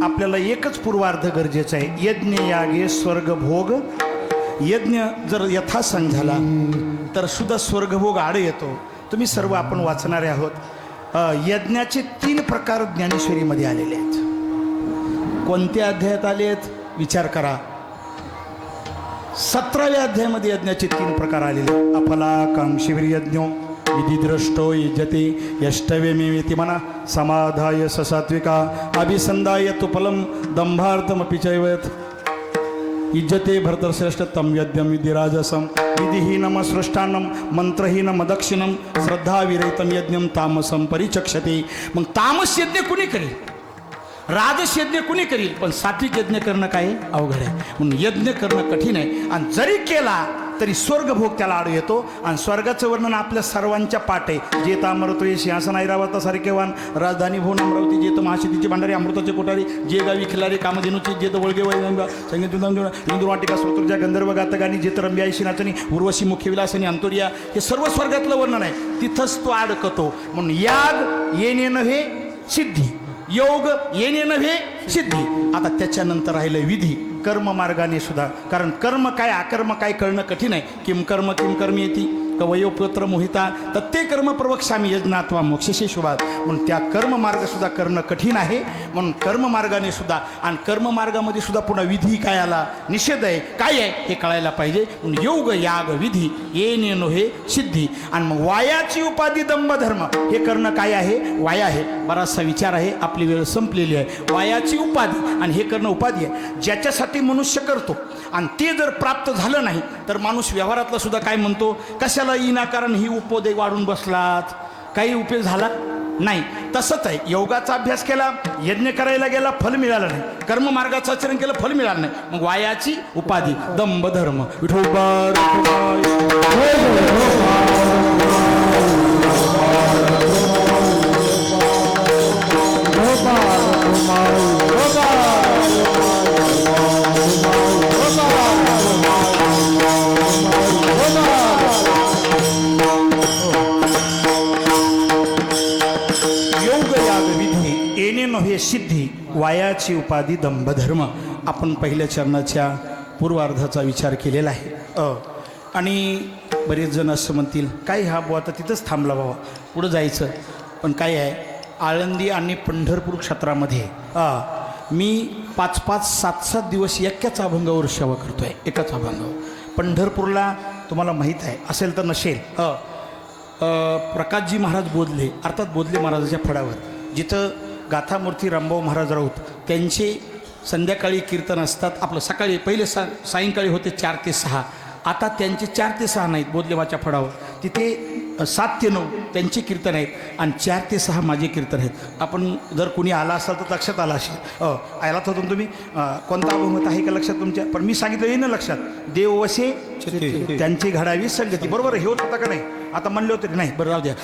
आपल्याला एकच पूर्वार्ध गरजेचा आहे. यज्ञ यागे स्वर्ग भोग. यज्ञ जर यथासंग झाला तर सुद्धा स्वर्गभोग आड येतो. तुम्ही सर्व आपण वाचणारे आहोत. यज्ञाचे 3 प्रकार ज्ञानेश्वरीमध्ये आलेले आहेत. कोणत्या अध्यायात आले आहेत विचार करा. 17व्या अध्यायामध्ये यज्ञाचे 3 प्रकार आलेले. अपलाकांक्षीवीर यज्ञो विधिद्रष्टो युज्यते यष्टव्यमेवेति मना समाधाय ससात्विका अभिसंधाय तुपलम दंभार्थमपि चैवत युज्यते भरतश्रेष्ठ तम यज्ञम विधिराजसम विधिहीनम सृष्टानम मंत्रहीनम दक्षिणम श्रद्धाविरहितम यज्ञम तामसम परिचक्षते. मग तामस यज्ञ कुणी करेल, राजस यज्ञ कुणी करील, पण सात्विक यज्ञ करणं काय अवघड आहे. म्हणून यज्ञ करणं कठीण आहे. आणि जरी केला तरी स्वर्गभोग त्याला आड येतो. आणि स्वर्गाचं वर्णन आपल्या सर्वांच्या पाठ आहे. जेत अमृतोय सिंहासन ऐरावता सारखेवान राजधानी भुवन अमरावती जेत महाशतीची भांडारी अमृताचे कोठारी जे गावी खिलारी कामधेनुची जेत वळगे वैगंगा संगीत इंदुरवाटिका स्वतंत्रच्या गंधर्व गातगानी जेत रम्यायशी नाचणी उर्वशी मुख्य विलासनी अंतोरिया हे सर्व स्वर्गातलं वर्णन आहे. तिथंच तो अडकतो. म्हणून याग येणे नव्हे सिद्धी, योग येणे नव्हे सिद्धी. आता त्याच्यानंतर राहिलं विधी. कर्म मार्गाने सुद्धा, कारण कर्म काय अकर्म काय कळणं कठीण आहे. किम कर्म येती कवयोपुत्र मोहिता तत्ते कर्म प्रवक्ष्यामी यज्ञात्वा मोक्षेशे शुभात. म्हणून त्या कर्म मार्ग सुद्धा करणं कठीण आहे. म्हणून कर्म मार्गाने सुद्धा, आणि कर्म मार्गामध्ये सुद्धा पुन्हा विधी काय आला, निषेध आहे, काय आहे हे कळायला पाहिजे. म्हणून योग याग विधी येणे नव्हे सिद्धी. आणि मग वायाची उपाधी दंभ धर्म हे करणं काय आहे, वाया आहे. बराचसा विचार आहे, आपली वेळ संपलेली आहे. वायाची उपाधी आणि हे करणं उपाधी आहे ज्याच्यासाठी मनुष्य करतो. आणि ते जर प्राप्त झालं नाही तर माणूस व्यवहारातला सुद्धा काय म्हणतो, कशाला विनाकारण ही उपोदय वाढून बसलात, काही उपयोग झाला नाही. तसंच आहे. योगाचा अभ्यास केला, यज्ञ करायला गेला, फल मिळालं नाही. कर्म मार्गाचं आचरण केलं, फल मिळालं नाही. मग वायाची उपाधी दंभ धर्म. नव्हे सिद्धी वायाची उपाधी दंभधर्म. आपण पहिल्या चरणाच्या पूर्वार्धाचा विचार केलेला आहे. आणि बरेच जण असं म्हणतील काय हा बुवा आता तिथंच थांबला बाबा, पुढं जायचं. पण काय आहे, आळंदी आणि पंढरपूर क्षेत्रामध्ये मी 5-5, 7-7 दिवस एकाच अभंगावर सेवा करतोय, एकाच अभंगावर. पंढरपूरला तुम्हाला माहीत आहे असेल तर नसेल, प्रकाशजी महाराज बोधले, अर्थात बोधले महाराजाच्या फळावर, जिथं गाथामूर्ती रामभाऊ महाराज राऊत त्यांचे संध्याकाळी कीर्तन असतात. आपलं सकाळी पहिले सायंकाळी होते 4 ते 6, आता त्यांचे 4 ते 6 नाहीत. बोधलेवाच्या फळावर तिथे 7 ते 9 त्यांचे कीर्तन आहेत आणि 4 ते 6 माझे कीर्तन आहेत. आपण जर कुणी आला असाल तर लक्षात आला असेल. आलात होतं तुम्ही, कोणता अभंग आहे का लक्षात तुमच्या? पण मी सांगितलं येईन लक्षात, देव वसे त्यांची घडावी संगती. बरोबर हे होत होता का नाही? आता म्हणले होते नाही, बरं राहू द्या.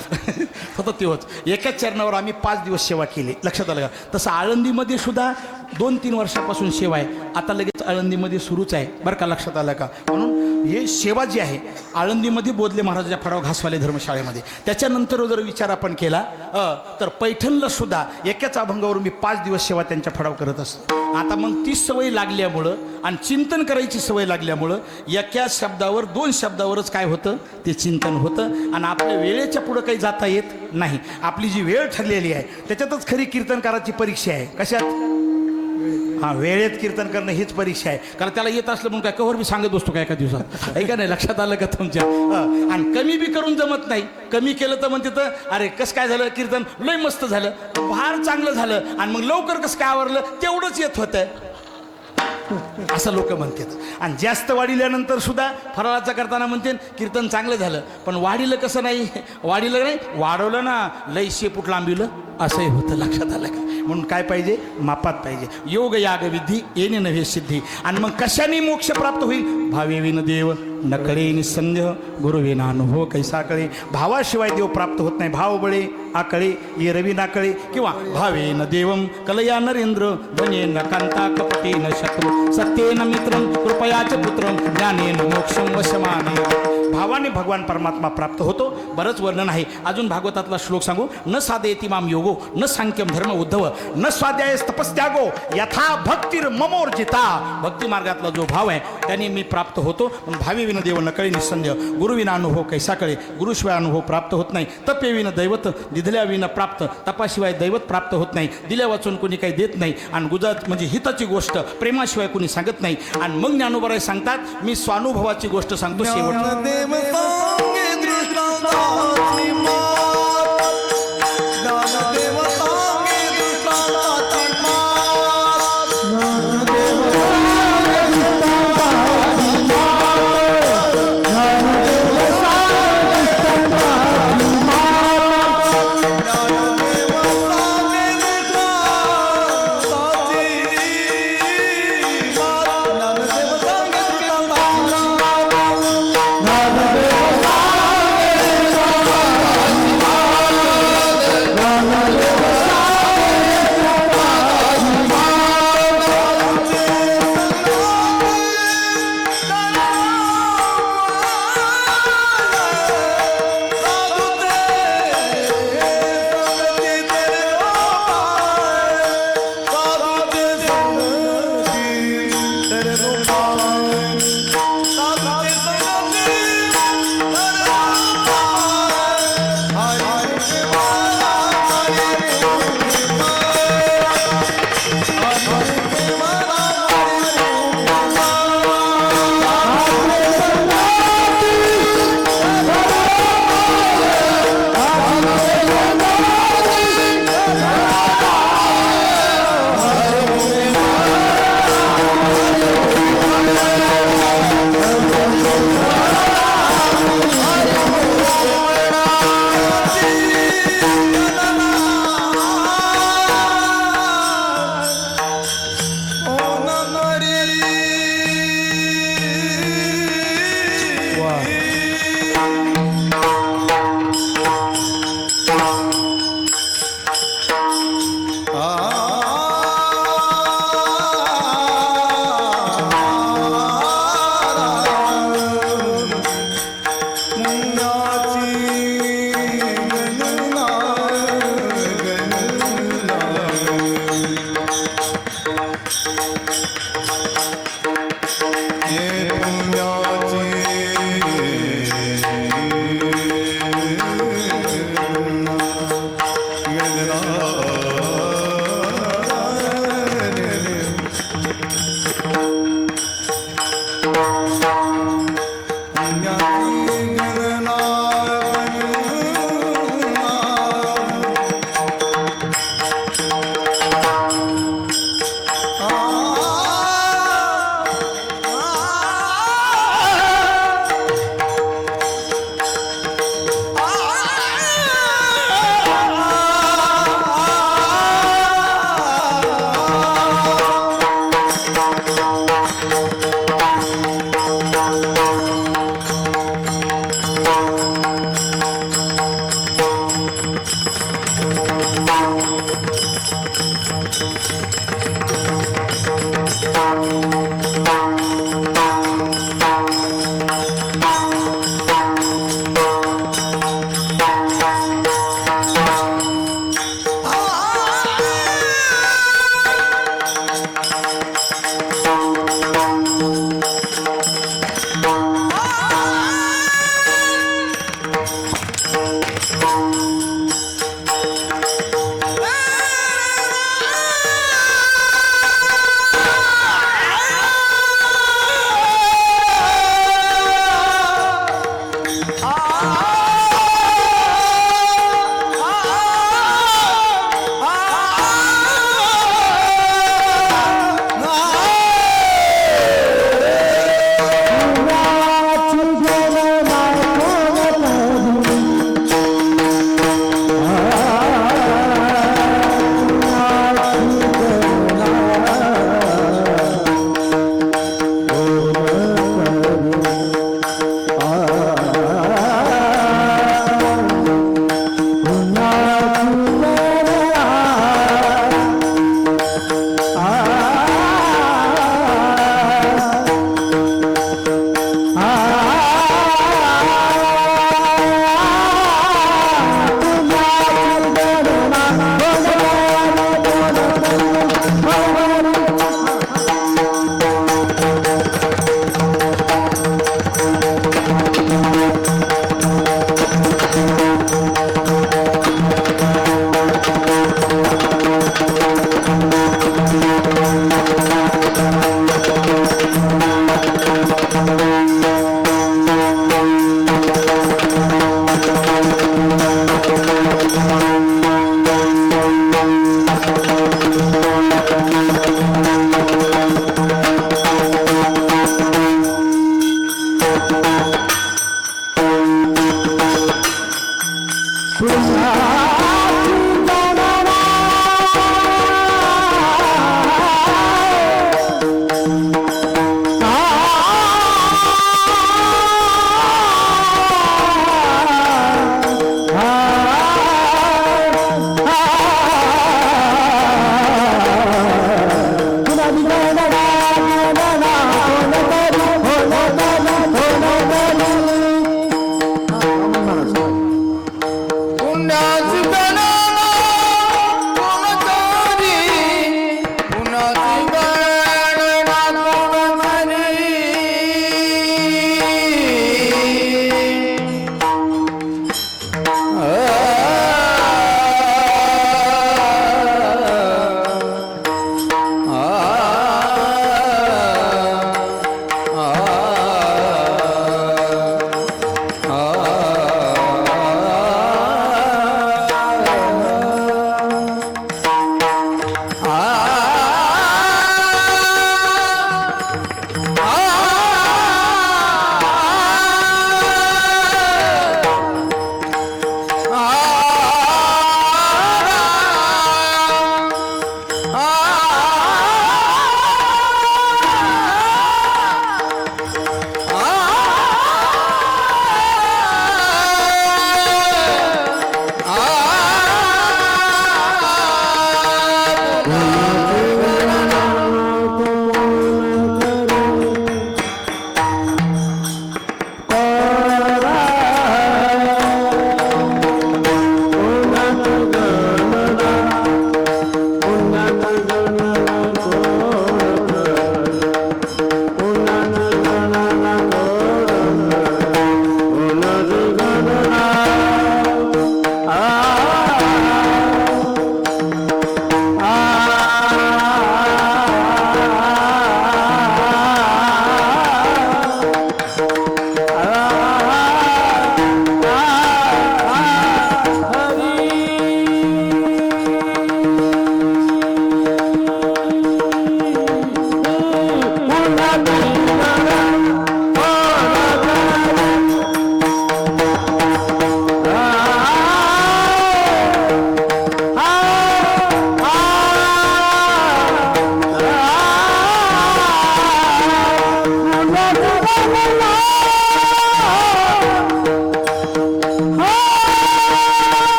होतं तेव्हाच एकाच चरणावर आम्ही 5 दिवस सेवा केली. लक्षात आलं का? तसं आळंदीमध्ये सुद्धा 2-3 वर्षापासून सेवा आहे. आता लगेच आळंदीमध्ये सुरूच आहे बरं का, लक्षात आलं का? म्हणून हे सेवा जी आहे आळंदीमध्ये बोधले महाराजाच्या फळावर घासवाले धर्मशाळेमध्ये. त्याच्यानंतर जर विचार आपण केला तर पैठणला सुद्धा एकाच अभंगावर मी 5 दिवस सेवा त्यांच्या फळावर करत असतो. आता मग ती सवय लागल्यामुळं आणि चिंतन करायची सवय लागल्यामुळं एका शब्दावर 2 शब्दावरच काय होतं ते चिंतन होतं आणि आपल्या वेळेच्या पुढं काही जाता येत नाही. आपली जी वेळ ठरलेली आहे त्याच्यातच खरी कीर्तनकाराची परीक्षा आहे. कशात? हां, वेळेत कीर्तन करणं हीच परीक्षा आहे. कारण त्याला येत असलं म्हणून काय कवर मी सांगत बसतो का एका दिवसात? आहे का नाही? लक्षात आलं का तुमच्या? आणि कमी बी करून जमत नाही. कमी केलं तर म्हणते तर अरे कसं काय झालं कीर्तन, लय मस्त झालं, फार चांगलं झालं, आणि मग लवकर कसं काय आवरलं, तेवढंच येत होतं असं लोक म्हणतात. आणि जास्त वाढिल्यानंतर सुद्धा फराळाचं करताना म्हणते कीर्तन चांगलं झालं, पण वाढीलं कसं नाही, वाढीलं नाही, वाढवलं ना लय शेपूट लांबिलं असंही होतं. लक्षात आलं का? म्हणून काय पाहिजे? मापात पाहिजे. योग याग विधी येणे नव्हे सिद्धी. आणि मग कशाने मोक्ष प्राप्त होईल? भावे विन देव नकळे निसंदेह, गुरु विना अनुभव कैसा कळे. भावाशिवाय देव प्राप्त होत नाही. भाव बळे आकळे ये रवी नाकळे, किंवा भावेन देवम कलया नरेंद्र, धनेन कांता कपटेन शत्रू, सत्येन मित्रं कृपयाच पुत्रं, ज्ञानेन मोक्षं वशमाने. भावाने भगवान परमात्मा प्राप्त होतो. बरंच वर्णन आहे. अजून भागवतातला श्लोक सांगू. न साधयति माम योगो न सांख्यम धर्म उद्धव, न स्वाध्याय तपस्त्यागो यथा भक्तीर ममोर्जिता. भक्ती मार्गातला जो भाव आहे त्याने मी प्राप्त होतो. भावी विन देव नकळे निसंदेह, गुरु विना अनुभव कैसा कळे. गुरुशिवाय अनुभव प्राप्त होत नाही. तपे विन दैवत दिधल्या विना प्राप्त, तपाशिवाय दैवत प्राप्त होत नाही. दिल्या वाचून कोणी काही देत नाही. आणि गुजरात म्हणजे हिताची गोष्ट प्रेमाशिवाय कोणी सांगत नाही. आणि मग ज्ञानोबराय सांगतात मी स्वानुभवाची गोष्ट सांगतो शेवट.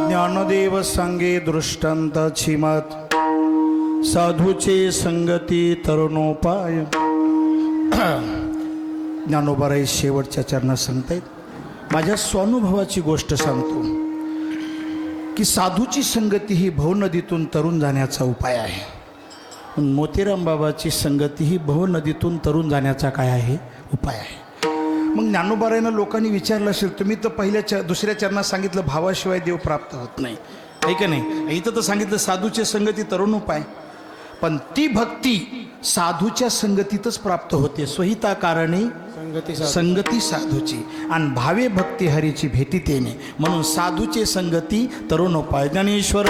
ज्ञानदेव सांगे दृष्टांताची मात, साधूचे संगती तरुणोपाय. ज्ञानोबाराई शेवटच्या चरणात सांगतायत. माझ्या स्वानुभवाची गोष्ट सांगतो की साधूची संगती ही भवनदीतून तरुण जाण्याचा उपाय आहे. मोतीराम बाबाची संगती ही भवनदीतून तरुण जाण्याचा काय आहे? उपाय आहे. मग ज्ञानोबारायनं लोकांनी विचारलं असेल, तुम्ही तर दुसऱ्या चरणात सांगितलं भावाशिवाय देव प्राप्त होत नाही, आहे का नाही? इथं तर सांगितलं साधूची संगती तरुण उपाय. पण ती भक्ती साधूच्या संगतीतच प्राप्त होते. स्वहिता कारणी संगती साधूची आणि भावे भक्ती हरीची भेटी तेने. म्हणून साधूचे संगती तरुण उपाय. ज्ञानेश्वर